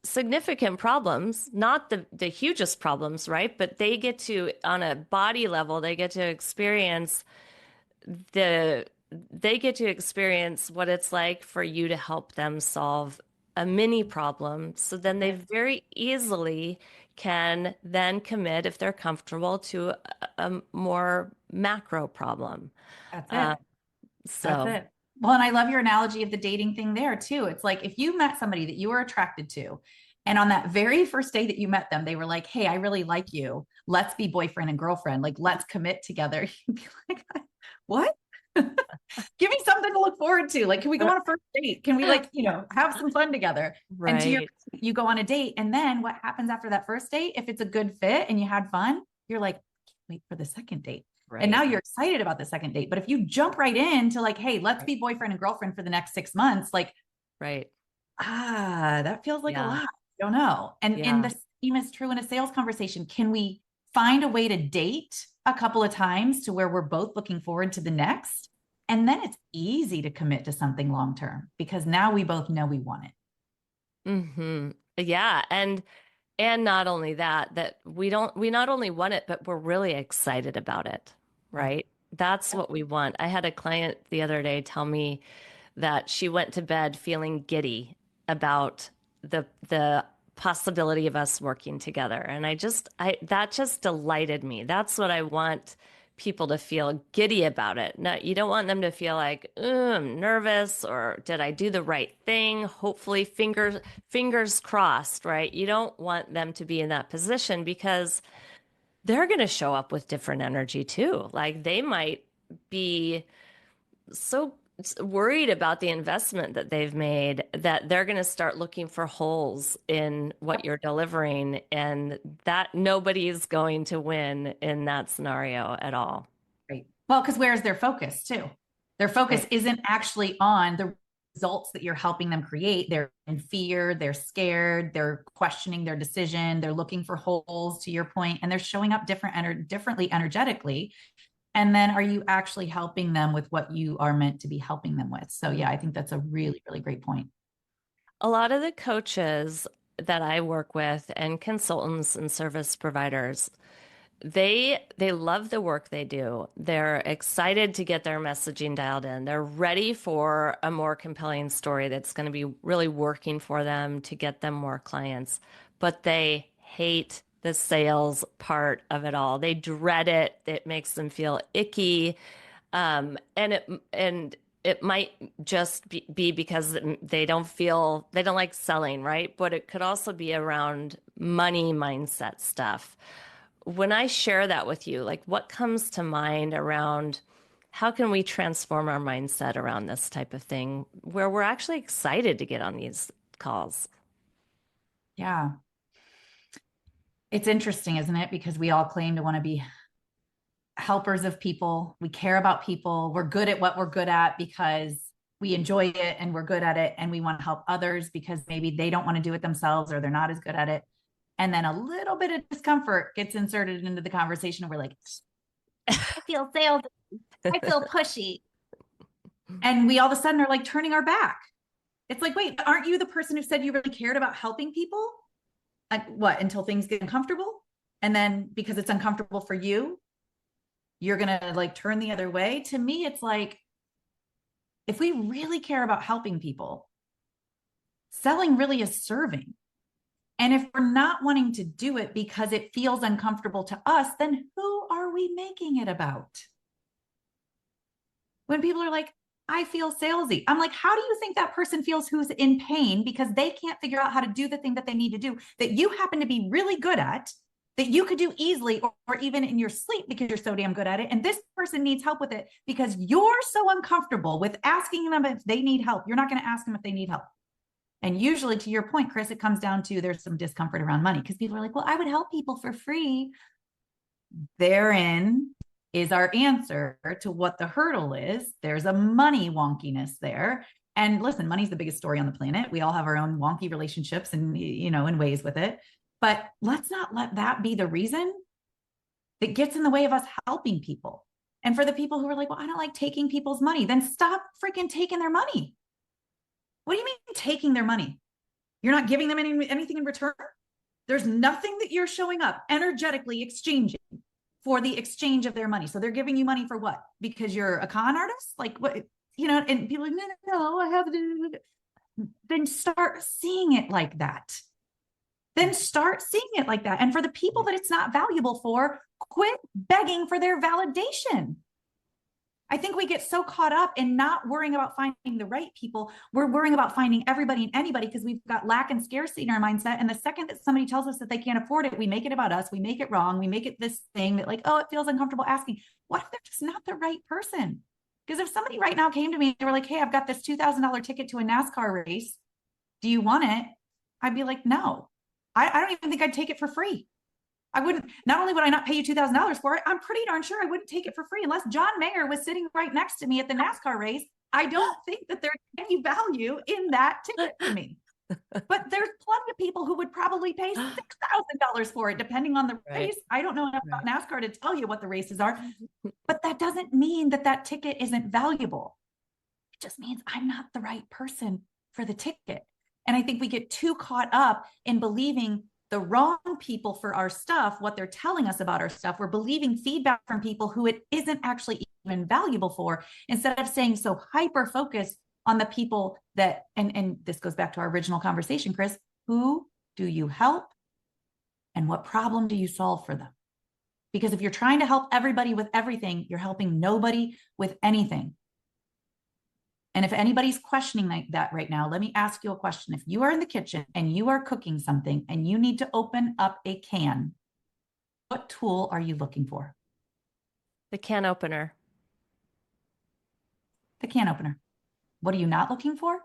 significant problems, not the hugest problems, right? But they get to, on a body level, they get to experience the they get to experience what it's like for you to help them solve a mini problem. So then they very easily can then commit, if they're comfortable, to a more macro problem. That's Uh, it. That's so it. Well, and I love your analogy of the dating thing there too. It's like, if you met somebody that you were attracted to, and on that very first day that you met them, they were like, hey, I really like you. Let's be boyfriend and girlfriend. Like, let's commit together. You'd be like, what? Give me something to look forward to. Like, can we go on a first date? Can we, like, have some fun together? And right, you go on a date. And then what happens after that first date? If it's a good fit and you had fun, you're like, wait for the second date. And now right, you're excited about the second date. But if you jump right into, like, hey, let's be boyfriend and girlfriend for the next 6 months, like, right. that feels like a Yeah, lot. I don't know. And yeah. the same is true in a sales conversation. Can we find a way to date a couple of times to where we're both looking forward to the next? And then it's easy to commit to something long term, because now we both know we want it. Hmm. Yeah, and not only that, that we not only want it, but we're really excited about it, Yeah. right? That's what we want. I had a client the other day tell me that she went to bed feeling giddy about the possibility of us working together. And I that just delighted me. That's what I want people to feel, giddy about it. Now, you don't want them to feel like, I'm nervous, or did I do the right thing? Hopefully, fingers crossed, right? You don't want them to be in that position, because they're going to show up with different energy too. Like, they might be so worried about the investment that they've made that they're going to start looking for holes in what you're delivering, and that nobody's going to win in that scenario at all. Great. Well, because where's their focus too? Their focus Right. isn't actually on the results that you're helping them create. They're in fear, they're scared, they're questioning their decision, they're looking for holes, to your point, and they're showing up differently energetically. And then are you actually helping them with what you are meant to be helping them with? So yeah, I think that's a really, really great point. A lot of the coaches that I work with and consultants and service providers, they love the work they do. They're excited to get their messaging dialed in. They're ready for a more compelling story that's going to be really working for them to get them more clients. But they hate the sales part of it all. They dread it. It makes them feel icky. And it might just be because they don't like selling, right? But it could also be around money mindset stuff. When I share that with you, like what comes to mind around how can we transform our mindset around this type of thing where we're actually excited to get on these calls? Yeah. It's interesting, isn't it? Because we all claim to want to be helpers of people. We care about people. We're good at what we're good at because we enjoy it and we're good at it. And we want to help others because maybe they don't want to do it themselves or they're not as good at it. And then a little bit of discomfort gets inserted into the conversation. And we're like, I feel sales. I feel pushy. And we all of a sudden are like turning our back. It's like, wait, aren't you the person who said you really cared about helping people? What, until things get uncomfortable? And then because it's uncomfortable for you, you're going to like turn the other way. To me, it's like, if we really care about helping people, selling really is serving. And if we're not wanting to do it because it feels uncomfortable to us, then who are we making it about? When people are like, I feel salesy, I'm like, how do you think that person feels who's in pain because they can't figure out how to do the thing that they need to do that you happen to be really good at, that you could do easily or even in your sleep because you're so damn good at it. And this person needs help with it because you're so uncomfortable with asking them if they need help. You're not going to ask them if they need help. And usually, to your point, Kris, it comes down to there's some discomfort around money because people are like, well, I would help people for free. Therein is our answer to what the hurdle is. There's a money wonkiness there. And listen, money's the biggest story on the planet. We all have our own wonky relationships and, in ways with it. But let's not let that be the reason that gets in the way of us helping people. And for the people who are like, well, I don't like taking people's money, then stop freaking taking their money. What do you mean taking their money? You're not giving them anything in return? There's nothing that you're showing up energetically exchanging for the exchange of their money. So they're giving you money for what? Because you're a con artist? Like what, and people are like, no, I have to. Then start seeing it like that. Then start seeing it like that. And for the people that it's not valuable for, quit begging for their validation. I think we get so caught up in not worrying about finding the right people. We're worrying about finding everybody and anybody because we've got lack and scarcity in our mindset. And the second that somebody tells us that they can't afford it, we make it about us. We make it wrong. We make it this thing that like, oh, it feels uncomfortable asking. What if they're just not the right person? Because if somebody right now came to me, they were like, hey, I've got this $2,000 ticket to a NASCAR race. Do you want it? I'd be like, no, I don't even think I'd take it for free. I wouldn't, not only would I not pay you $2,000 for it, I'm pretty darn sure I wouldn't take it for free unless John Mayer was sitting right next to me at the NASCAR race. I don't think that there's any value in that ticket for me. But there's plenty of people who would probably pay $6,000 for it, depending on the Right. race. I don't know enough Right. about NASCAR to tell you what the races are, but that doesn't mean that that ticket isn't valuable. It just means I'm not the right person for the ticket. And I think we get too caught up in believing the wrong people for our stuff, what they're telling us about our stuff. We're believing feedback from people who it isn't actually even valuable for, instead of saying so hyper focused on the people that, and this goes back to our original conversation, Kris, who do you help and what problem do you solve for them? Because if you're trying to help everybody with everything, you're helping nobody with anything. And if anybody's questioning that right now, let me ask you a question. If you are in the kitchen and you are cooking something and you need to open up a can, what tool are you looking for? The can opener. The can opener. What are you not looking for?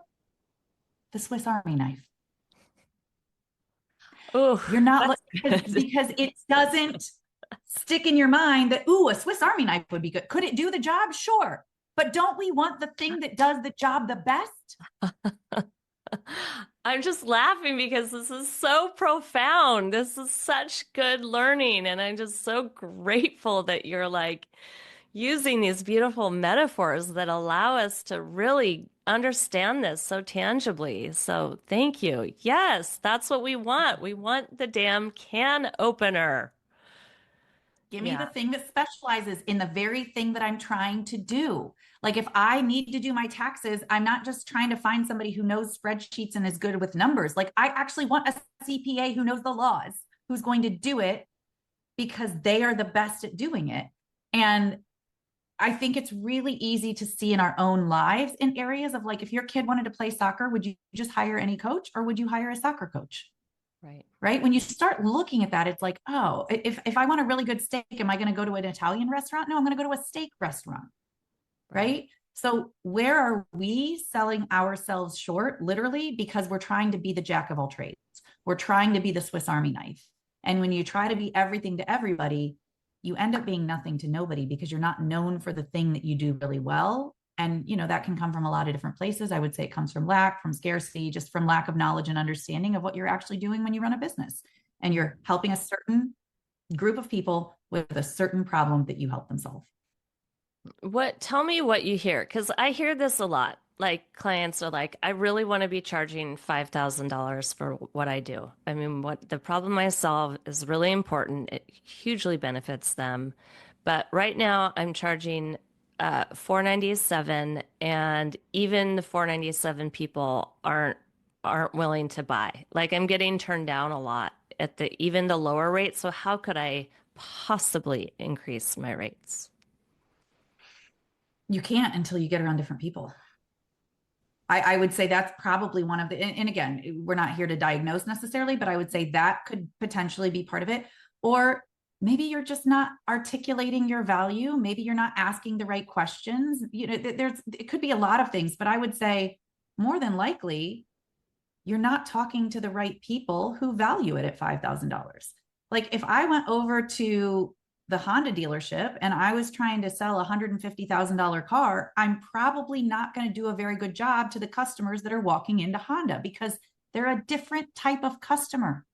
The Swiss Army knife. Oh, You're not that's good. because it doesn't stick in your mind that, ooh, a Swiss Army knife would be good. Could it do the job? Sure. But don't we want the thing that does the job the best? I'm just laughing because this is so profound. This is such good learning. And I'm just so grateful that you're like using these beautiful metaphors that allow us to really understand this so tangibly. So thank you. Yes, that's what we want. We want the damn can opener. Give me Yeah, the thing that specializes in the very thing that I'm trying to do. Like if I need to do my taxes, I'm not just trying to find somebody who knows spreadsheets and is good with numbers. Like I actually want a CPA who knows the laws, who's going to do it because they are the best at doing it. And I think it's really easy to see in our own lives in areas of like, if your kid wanted to play soccer, would you just hire any coach or would you hire a soccer coach? right. Right. When you start looking at that, it's like, oh, if I want a really good steak, am I going to go to an Italian restaurant? No, I'm going to go to a steak restaurant. Right. Right. So where are we selling ourselves short, literally, because we're trying to be the jack of all trades? We're trying to be the Swiss Army knife. And when you try to be everything to everybody, you end up being nothing to nobody because you're not known for the thing that you do really well. And, that can come from a lot of different places. I would say it comes from lack, from scarcity, just from lack of knowledge and understanding of what you're actually doing when you run a business. And you're helping a certain group of people with a certain problem that you help them solve. Tell me what you hear, because I hear this a lot. Like clients are like, I really want to be charging $5,000 for what I do. I mean, what the problem I solve is really important. It hugely benefits them. But right now I'm charging 497, and even the 497 people aren't willing to buy. Like I'm getting turned down a lot at the even the lower rate. So how could I possibly increase my rates? You can't until you get around different people. I would say that's probably one of the, and again, we're not here to diagnose necessarily, but I would say that could potentially be part of it. Or maybe you're just not articulating your value. Maybe you're not asking the right questions. It could be a lot of things, but I would say more than likely, you're not talking to the right people who value it at $5,000. Like if I went over to the Honda dealership and I was trying to sell a $150,000 car, I'm probably not going to do a very good job to the customers that are walking into Honda because they're a different type of customer.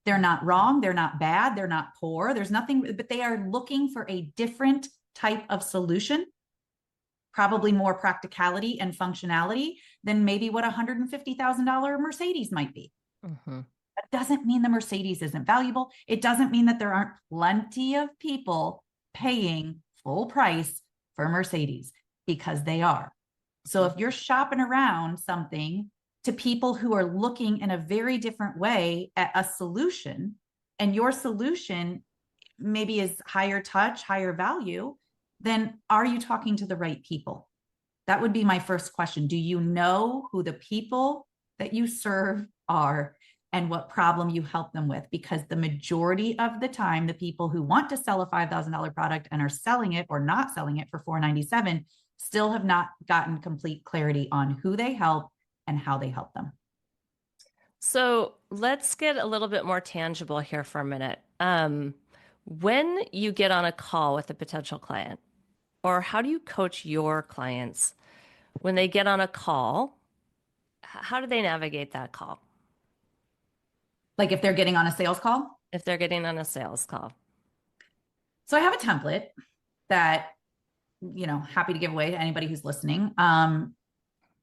They're not wrong. They're not bad. They're not poor. There's nothing, but they are looking for a different type of solution, probably more practicality and functionality than maybe what a $150,000 Mercedes might be. Mm-hmm. That doesn't mean the Mercedes isn't valuable. It doesn't mean that there aren't plenty of people paying full price for Mercedes, because they are. So if you're shopping around something to people who are looking in a very different way at a solution, and your solution maybe is higher touch, higher value, then are you talking to the right people? That would be my first question. Do you know who the people that you serve are and what problem you help them with? Because the majority of the time, the people who want to sell a $5,000 product and are selling it or not selling it for $497 still have not gotten complete clarity on who they help and how they help them. So let's get a little bit more tangible here for a minute. When you get on a call with a potential client, or how do you coach your clients when they get on a call? How do they navigate that call Like if they're getting on a sales call. if they're getting on a sales call? So I have a template that, happy to give away to anybody who's listening.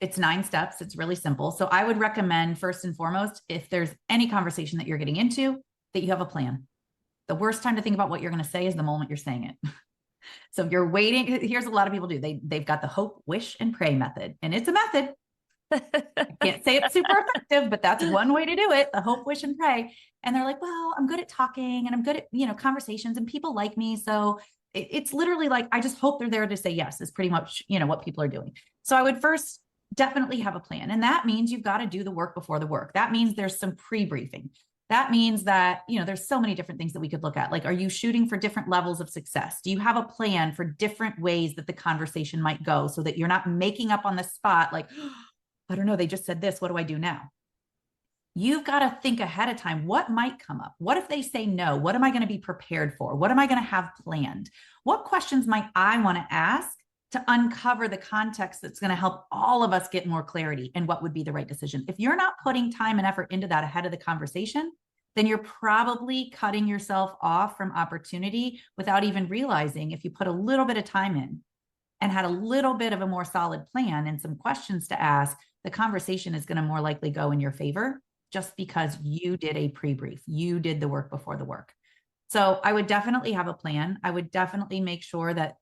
It's 9 steps. It's really simple. So I would recommend, first and foremost, if there's any conversation that you're getting into, that you have a plan. The worst time to think about what you're going to say is the moment you're saying it. So if you're waiting, here's what a lot of people do. They've got the hope, wish, and pray method. And it's a method. I can't say it's super effective, but that's one way to do it. The hope, wish, and pray. And they're like, well, I'm good at talking and I'm good at, conversations and people like me. So it's literally like, I just hope they're there to say yes, is pretty much, what people are doing. So I would first definitely have a plan. And that means you've got to do the work before the work. That means there's some pre-briefing. That means that, there's so many different things that we could look at. Like, are you shooting for different levels of success? Do you have a plan for different ways that the conversation might go so that you're not making up on the spot? Like, I don't know, they just said this. What do I do now? You've got to think ahead of time. What might come up? What if they say no? What am I going to be prepared for? What am I going to have planned? What questions might I want to ask to uncover the context that's going to help all of us get more clarity in what would be the right decision. If you're not putting time and effort into that ahead of the conversation, then you're probably cutting yourself off from opportunity without even realizing. If you put a little bit of time in and had a little bit of a more solid plan and some questions to ask, the conversation is going to more likely go in your favor just because you did a pre-brief. You did the work before the work. So I would definitely have a plan. I would definitely make sure that,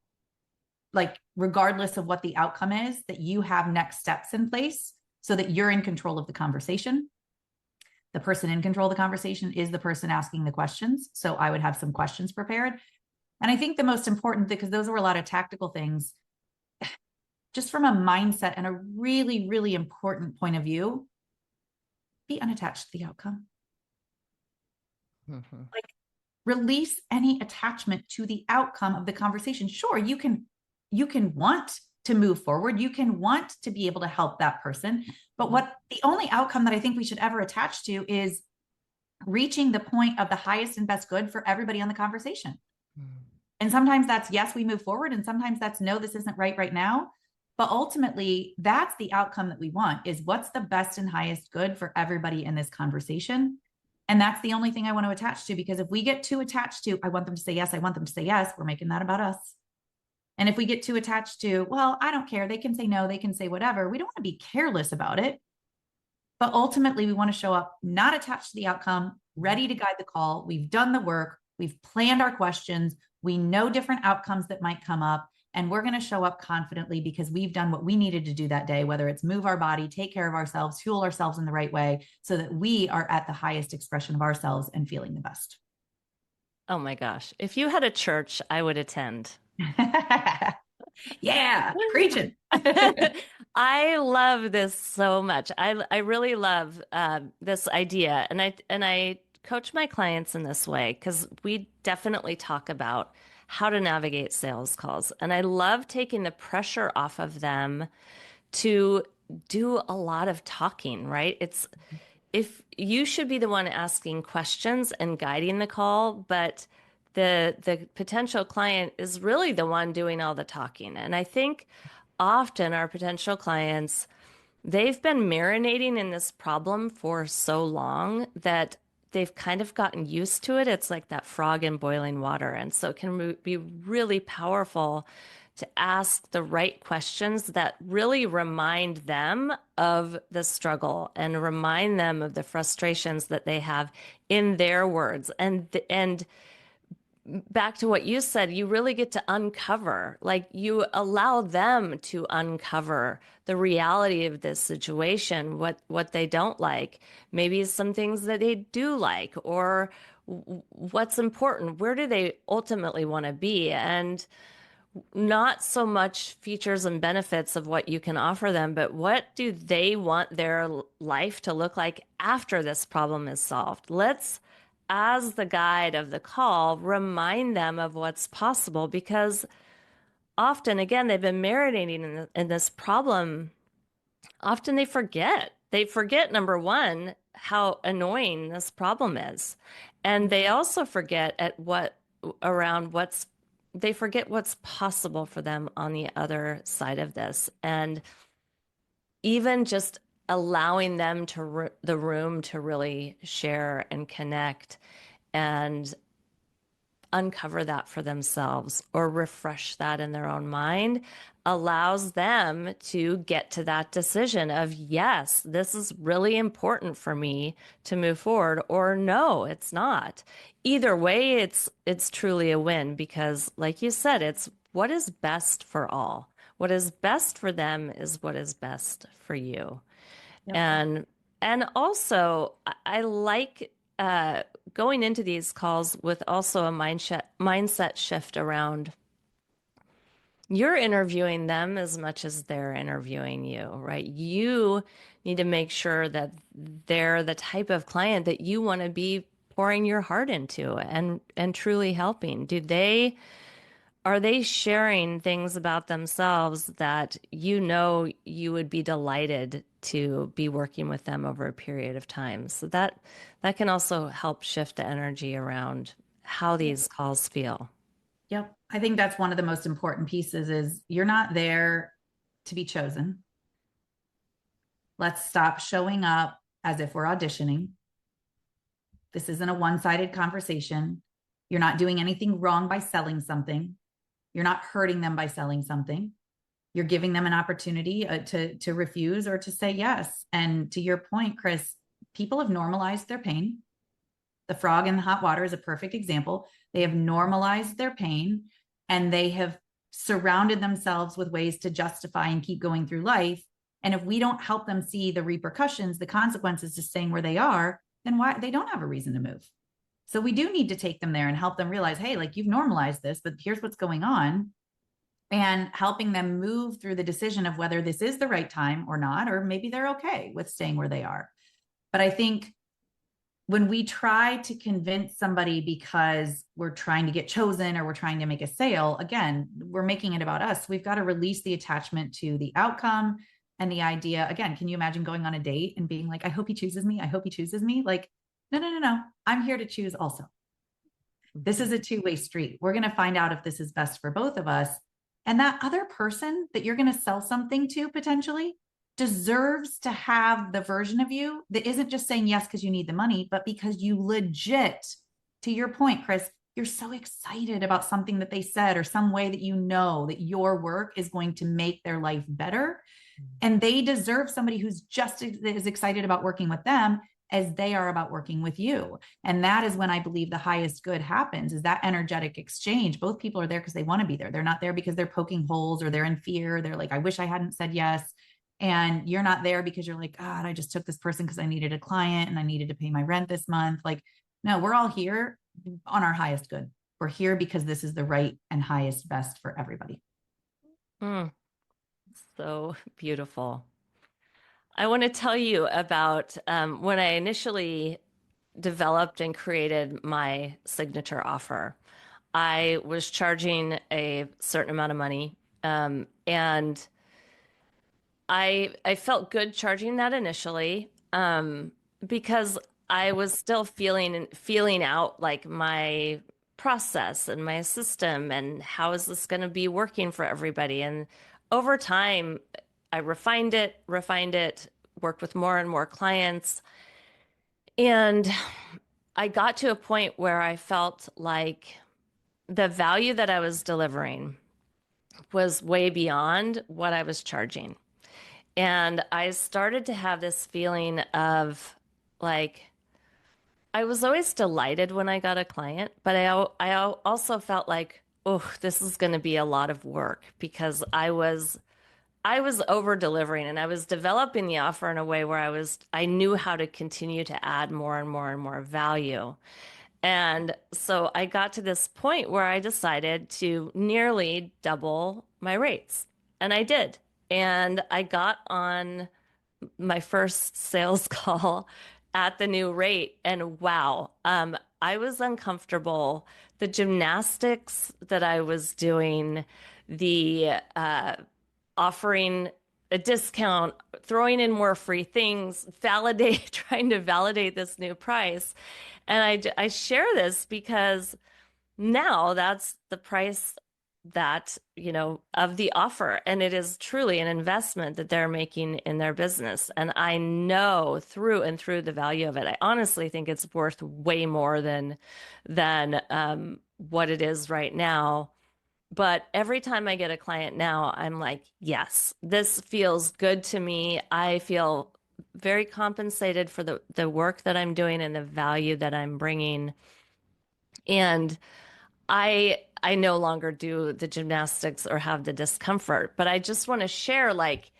like, regardless of what the outcome is, that you have next steps in place so that you're in control of the conversation. The person in control of the conversation is the person asking the questions. So I would have some questions prepared. And I think the most important, because those were a lot of tactical things, just from a mindset and a really, really important point of view, be unattached to the outcome. Mm-hmm. Like, release any attachment to the outcome of the conversation. Sure, you can want to move forward. You can want to be able to help that person. But what the only outcome that I think we should ever attach to is reaching the point of the highest and best good for everybody on the conversation. And sometimes that's yes, we move forward. And sometimes that's no, this isn't right now. But ultimately, that's the outcome that we want, is what's the best and highest good for everybody in this conversation. And that's the only thing I want to attach to, because if we get too attached to, I want them to say yes, I want them to say yes, we're making that about us. And if we get too attached to, well, I don't care, they can say no, they can say whatever, we don't want to be careless about it. But ultimately, we want to show up not attached to the outcome, ready to guide the call. We've done the work, we've planned our questions, we know different outcomes that might come up, and we're going to show up confidently because we've done what we needed to do that day, whether it's move our body, take care of ourselves, fuel ourselves in the right way so that we are at the highest expression of ourselves and feeling the best. Oh my gosh. If you had a church, I would attend. Yeah, preaching. I love this so much. I really love this idea, and I coach my clients in this way because we definitely talk about how to navigate sales calls, and I love taking the pressure off of them to do a lot of talking, right? It's if you should be the one asking questions and guiding the call, but the potential client is really the one doing all the talking. And I think often our potential clients, they've been marinating in this problem for so long that they've kind of gotten used to it. It's like that frog in boiling water. And so it can be really powerful to ask the right questions that really remind them of the struggle and remind them of the frustrations that they have in their words. And back to what you said, you really get to uncover, like you allow them to uncover the reality of this situation, what they don't like, maybe some things that they do like, or what's important, where do they ultimately want to be, and not so much features and benefits of what you can offer them, but what do they want their life to look like after this problem is solved. Let's, as the guide of the call, remind them of what's possible, because often, again, they've been marinating in this problem. Often they forget. They forget, number one, how annoying this problem is. And they also forget they forget what's possible for them on the other side of this. And even just allowing them the room to really share and connect and uncover that for themselves or refresh that in their own mind allows them to get to that decision of, yes, this is really important for me to move forward, or no, it's not. Either way, it's truly a win, because like you said, it's what is best for all. What is best for them is what is best for you. Yep. And also, I like going into these calls with also a mindset shift around you're interviewing them as much as they're interviewing you, right? You need to make sure that they're the type of client that you want to be pouring your heart into and truly helping. Are they sharing things about themselves that you know you would be delighted to be working with them over a period of time? So that can also help shift the energy around how these calls feel. Yep. I think that's one of the most important pieces is you're not there to be chosen. Let's stop showing up as if we're auditioning. This isn't a one-sided conversation. You're not doing anything wrong by selling something. You're not hurting them by selling something. You're giving them an opportunity to refuse or to say yes. And to your point, Kris, people have normalized their pain. The frog in the hot water is a perfect example. They have normalized their pain and they have surrounded themselves with ways to justify and keep going through life. And if we don't help them see the repercussions, the consequences to staying where they are, then why they don't have a reason to move. So we do need to take them there and help them realize, hey, like you've normalized this, but here's what's going on, and helping them move through the decision of whether this is the right time or not, or maybe they're okay with staying where they are. But I think when we try to convince somebody because we're trying to get chosen or we're trying to make a sale, again, we're making it about us. We've got to release the attachment to the outcome and the idea. Again, can you imagine going on a date and being like, I hope he chooses me. I hope he chooses me. Like, no. I'm here to choose also. This is a two-way street. We're going to find out if this is best for both of us. And that other person that you're going to sell something to potentially deserves to have the version of you that isn't just saying yes because you need the money, but because you legit, to your point, Kris, you're so excited about something that they said or some way that you know that your work is going to make their life better. And they deserve somebody who's just as excited about working with them as they are about working with you. And that is when I believe the highest good happens, is that energetic exchange. Both people are there because they want to be there. They're not there because they're poking holes or they're in fear. They're like, I wish I hadn't said yes. And you're not there because you're like, God, I just took this person because I needed a client and I needed to pay my rent this month. Like, no, we're all here on our highest good. We're here because this is the right and highest best for everybody. Mm, so beautiful. I want to tell you about when I initially developed and created my signature offer. I was charging a certain amount of money, and I felt good charging that initially, because I was still feeling out like my process and my system and how is this going to be working for everybody. And over time, I refined it, worked with more and more clients, and I got to a point where I felt like the value that I was delivering was way beyond what I was charging. And I started to have this feeling of like, I was always delighted when I got a client, but I also felt like, oh, this is going to be a lot of work because I was over delivering and I was developing the offer in a way where I knew how to continue to add more and more and more value. And so I got to this point where I decided to nearly double my rates. And I did. And I got on my first sales call at the new rate. And wow, I was uncomfortable. The gymnastics that I was doing, the offering a discount, throwing in more free things, trying to validate this new price. And I share this because now that's the price that, of the offer. And it is truly an investment that they're making in their business. And I know through and through the value of it. I honestly think it's worth way more than what it is right now. But every time I get a client now, I'm like, yes, this feels good to me. I feel very compensated for the work that I'm doing and the value that I'm bringing. And I no longer do the gymnastics or have the discomfort, but I just want to share like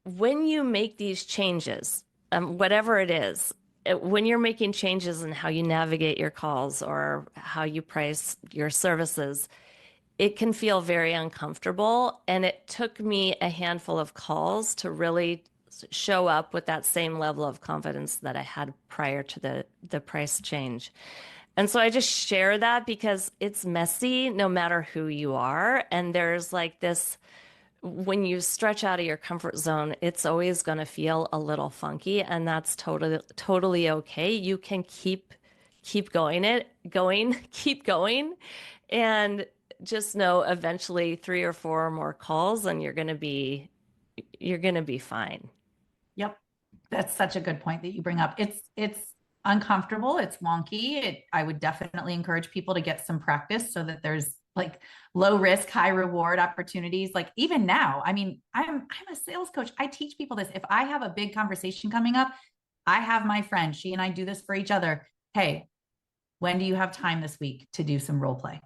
when you make these changes, whatever it is, when you're making changes in how you navigate your calls or how you price your services, it can feel very uncomfortable. And it took me a handful of calls to really show up with that same level of confidence that I had prior to the price change. And so I just share that because it's messy no matter who you are. And there's like this, when you stretch out of your comfort zone, it's always going to feel a little funky. And that's totally okay. You can keep going, keep going. And just know eventually 3 or 4 more calls and you're going to be fine. Yep. That's such a good point that you bring up. It's uncomfortable, it's wonky. I would definitely encourage people to get some practice so that there's like low risk, high reward opportunities. Like even now, I mean, I'm a sales coach. I teach people this. If I have a big conversation coming up, I have my friend, she and I do this for each other. Hey, when do you have time this week to do some role play?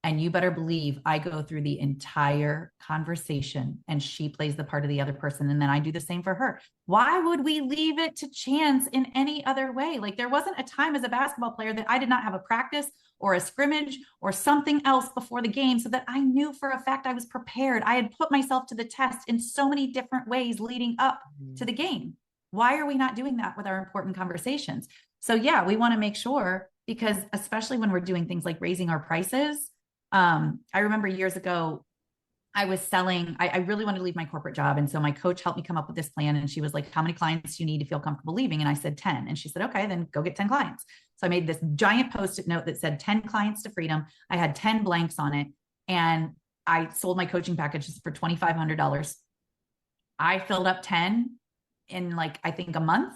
And you better believe I go through the entire conversation and she plays the part of the other person. And then I do the same for her. Why would we leave it to chance in any other way? Like there wasn't a time as a basketball player that I did not have a practice or a scrimmage or something else before the game so that I knew for a fact I was prepared. I had put myself to the test in so many different ways leading up to the game. Why are we not doing that with our important conversations? So yeah, we want to make sure because especially when we're doing things like raising our prices, I remember years ago, I was selling, I really wanted to leave my corporate job. And so my coach helped me come up with this plan. And she was like, how many clients do you need to feel comfortable leaving? And I said 10. And she said, okay, then go get 10 clients. So I made this giant post-it note that said 10 clients to freedom. I had 10 blanks on it. And I sold my coaching packages for $2,500. I filled up 10 in like, I think a month.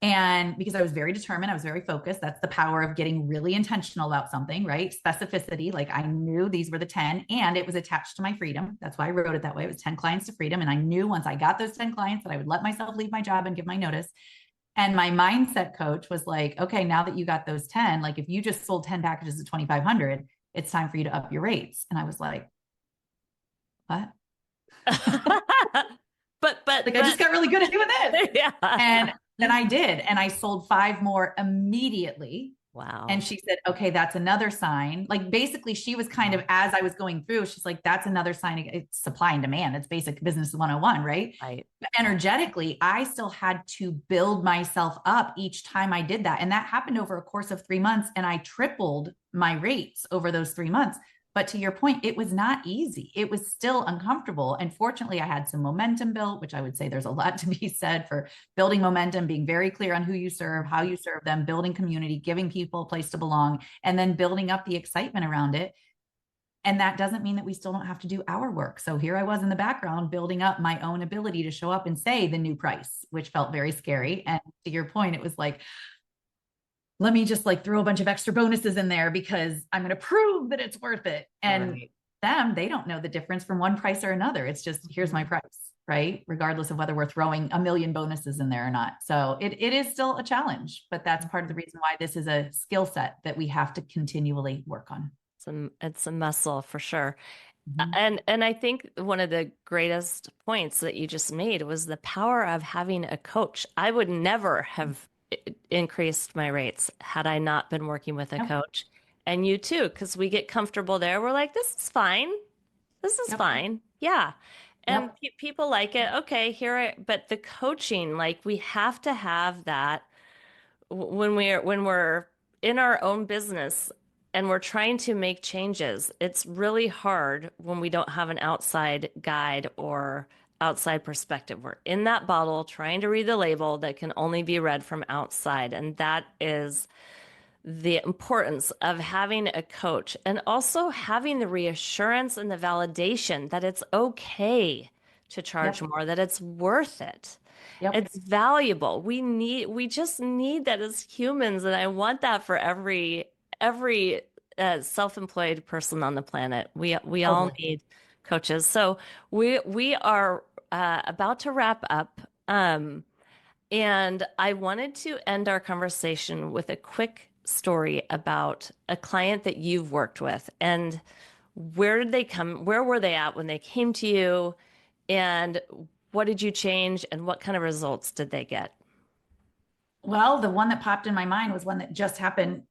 And because I was very determined, I was very focused. That's the power of getting really intentional about something, right? Specificity. Like I knew these were the 10 and it was attached to my freedom. That's why I wrote it that way. It was 10 clients to freedom. And I knew once I got those 10 clients that I would let myself leave my job and give my notice. And my mindset coach was like, okay, now that you got those 10, like if you just sold 10 packages at 2,500, it's time for you to up your rates. And I was like, what? But Like I just got really good at doing this. yeah. And then I did. And I sold 5 more immediately. And Wow. she said, okay, that's another sign. Like basically, she was kind of, as I was going through, she's like, that's another sign. It's supply and demand. It's basic business 101, right? Right. But energetically, I still had to build myself up each time I did that. And that happened over a course of 3 months. And I tripled my rates over those 3 months. But to your point, it was not easy. It was still uncomfortable. And fortunately, I had some momentum built, which I would say there's a lot to be said for building momentum, being very clear on who you serve, how you serve them, building community, giving people a place to belong, and then building up the excitement around it. And that doesn't mean that we still don't have to do our work. So here I was in the background building up my own ability to show up and say the new price, which felt very scary. And to your point, it was like, let me just like throw a bunch of extra bonuses in there because I'm going to prove that it's worth it. And Right. they don't know the difference from one price or another. It's just, here's my price, right? Regardless of whether we're throwing a million bonuses in there or not. So it is still a challenge, but that's part of the reason why this is a skill set that we have to continually work on. It's a muscle for sure. Mm-hmm. And I think one of the greatest points that you just made was the power of having a coach. I would never have increased my rates had I not been working with a Yep. coach. And you too, because we get comfortable there. We're like, this is fine. This is Yep. fine. Yeah. And Yep. people like it. Okay, but the coaching, like we have to have that when we're in our own business and we're trying to make changes. It's really hard when we don't have an outside guide or outside perspective. We're in that bottle trying to read the label that can only be read from outside. And that is the importance of having a coach and also having the reassurance and the validation that it's okay to charge Yep. more, that it's worth it. Yep. It's valuable. We just need that as humans, and I want that for every self-employed person on the planet. We all Totally. need coaches. So we are about to wrap up. And I wanted to end our conversation with a quick story about a client that you've worked with and where were they at when they came to you, and what did you change, and what kind of results did they get? Well, the one that popped in my mind was one that just happened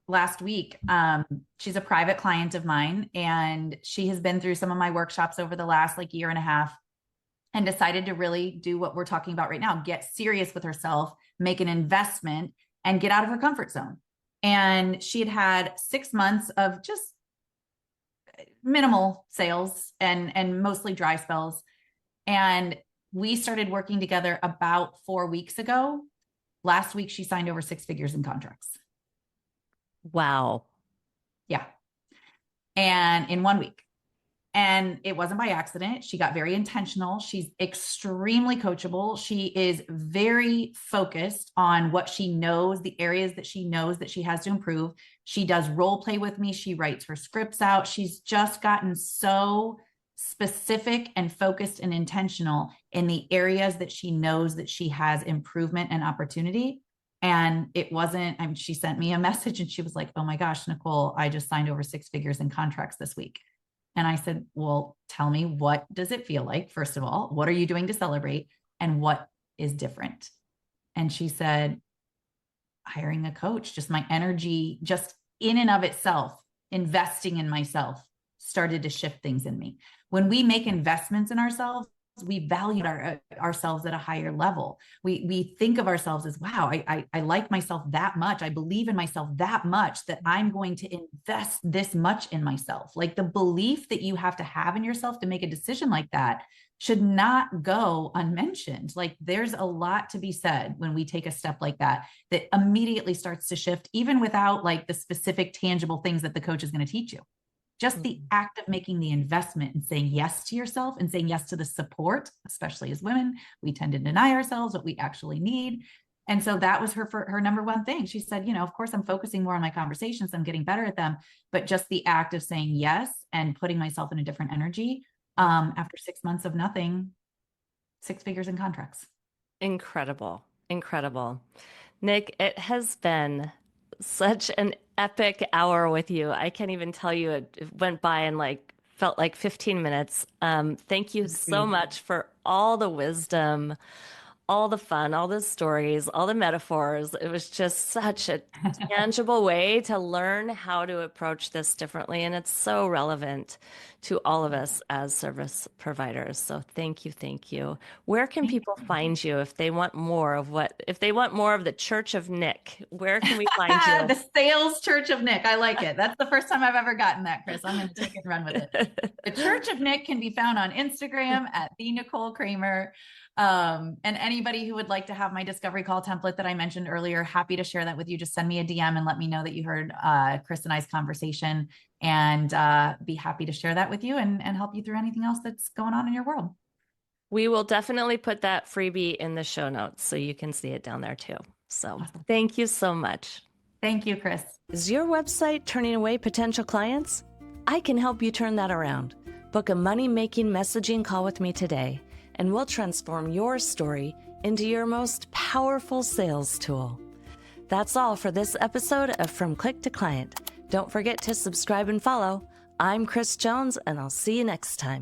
last week. She's a private client of mine, and she has been through some of my workshops over the last like year and a half and decided to really do what we're talking about right now, get serious with herself, make an investment, and get out of her comfort zone. And she had had 6 months of just minimal sales and mostly dry spells. And we started working together about 4 weeks ago. Last week, she signed over 6 figures in contracts. Wow. Yeah. and in 1 week. And it wasn't by accident. She got very intentional. She's extremely coachable. She is very focused on what she knows, the areas that she knows that she has to improve. She does role play with me. She writes her scripts out. She's just gotten so specific and focused and intentional in the areas that she knows that she has improvement and opportunity. And it wasn't, I mean, she sent me a message and she was like, oh my gosh, Nicole, I just signed over 6 figures in contracts this week. And I said, well, tell me, what does it feel like? First of all, what are you doing to celebrate? And what is different? And she said, hiring a coach, just my energy, just in and of itself, investing in myself started to shift things in me. When we make investments in ourselves, we value ourselves at a higher level. We think of ourselves as, wow, I like myself that much. I believe in myself that much that I'm going to invest this much in myself. Like, the belief that you have to have in yourself to make a decision like that should not go unmentioned. Like, there's a lot to be said when we take a step like that, that immediately starts to shift, even without like the specific tangible things that the coach is going to teach you. Just the act of making the investment and saying yes to yourself and saying yes to the support, especially as women, we tend to deny ourselves what we actually need. And so that was her number one thing. She said, you know, of course, I'm focusing more on my conversations. I'm getting better at them, but just the act of saying yes and putting myself in a different energy. After 6 months of nothing, 6 figures in contracts. Incredible. Incredible. Nick, it has been such an epic hour with you. I can't even tell you, it went by and like felt like 15 minutes. Thank you so much for all the wisdom, all the fun, all the stories, all the metaphors. It was just such a tangible way to learn how to approach this differently. And it's so relevant to all of us as service providers. So thank you. Thank you. Where can people find you if they want more of if they want more of the Church of Nick? Where can we find you? The Sales Church of Nick. I like it. That's the first time I've ever gotten that, Kris. I'm going to take it and run with it. The Church of Nick can be found on Instagram at the Nicole Cramer. And anybody who would like to have my discovery call template that I mentioned earlier, happy to share that with you. Just send me a DM and let me know that you heard Kris and I's conversation, and be happy to share that with you and help you through anything else that's going on in your world. We will definitely put that freebie in the show notes so you can see it down there too. So Awesome. Thank you so much. Thank you, Kris. Is your website turning away potential clients? I can help you turn that around. Book a money-making messaging call with me today, and we'll transform your story into your most powerful sales tool. That's all for this episode of From Click to Client. Don't forget to subscribe and follow. I'm Kris Jones, and I'll see you next time.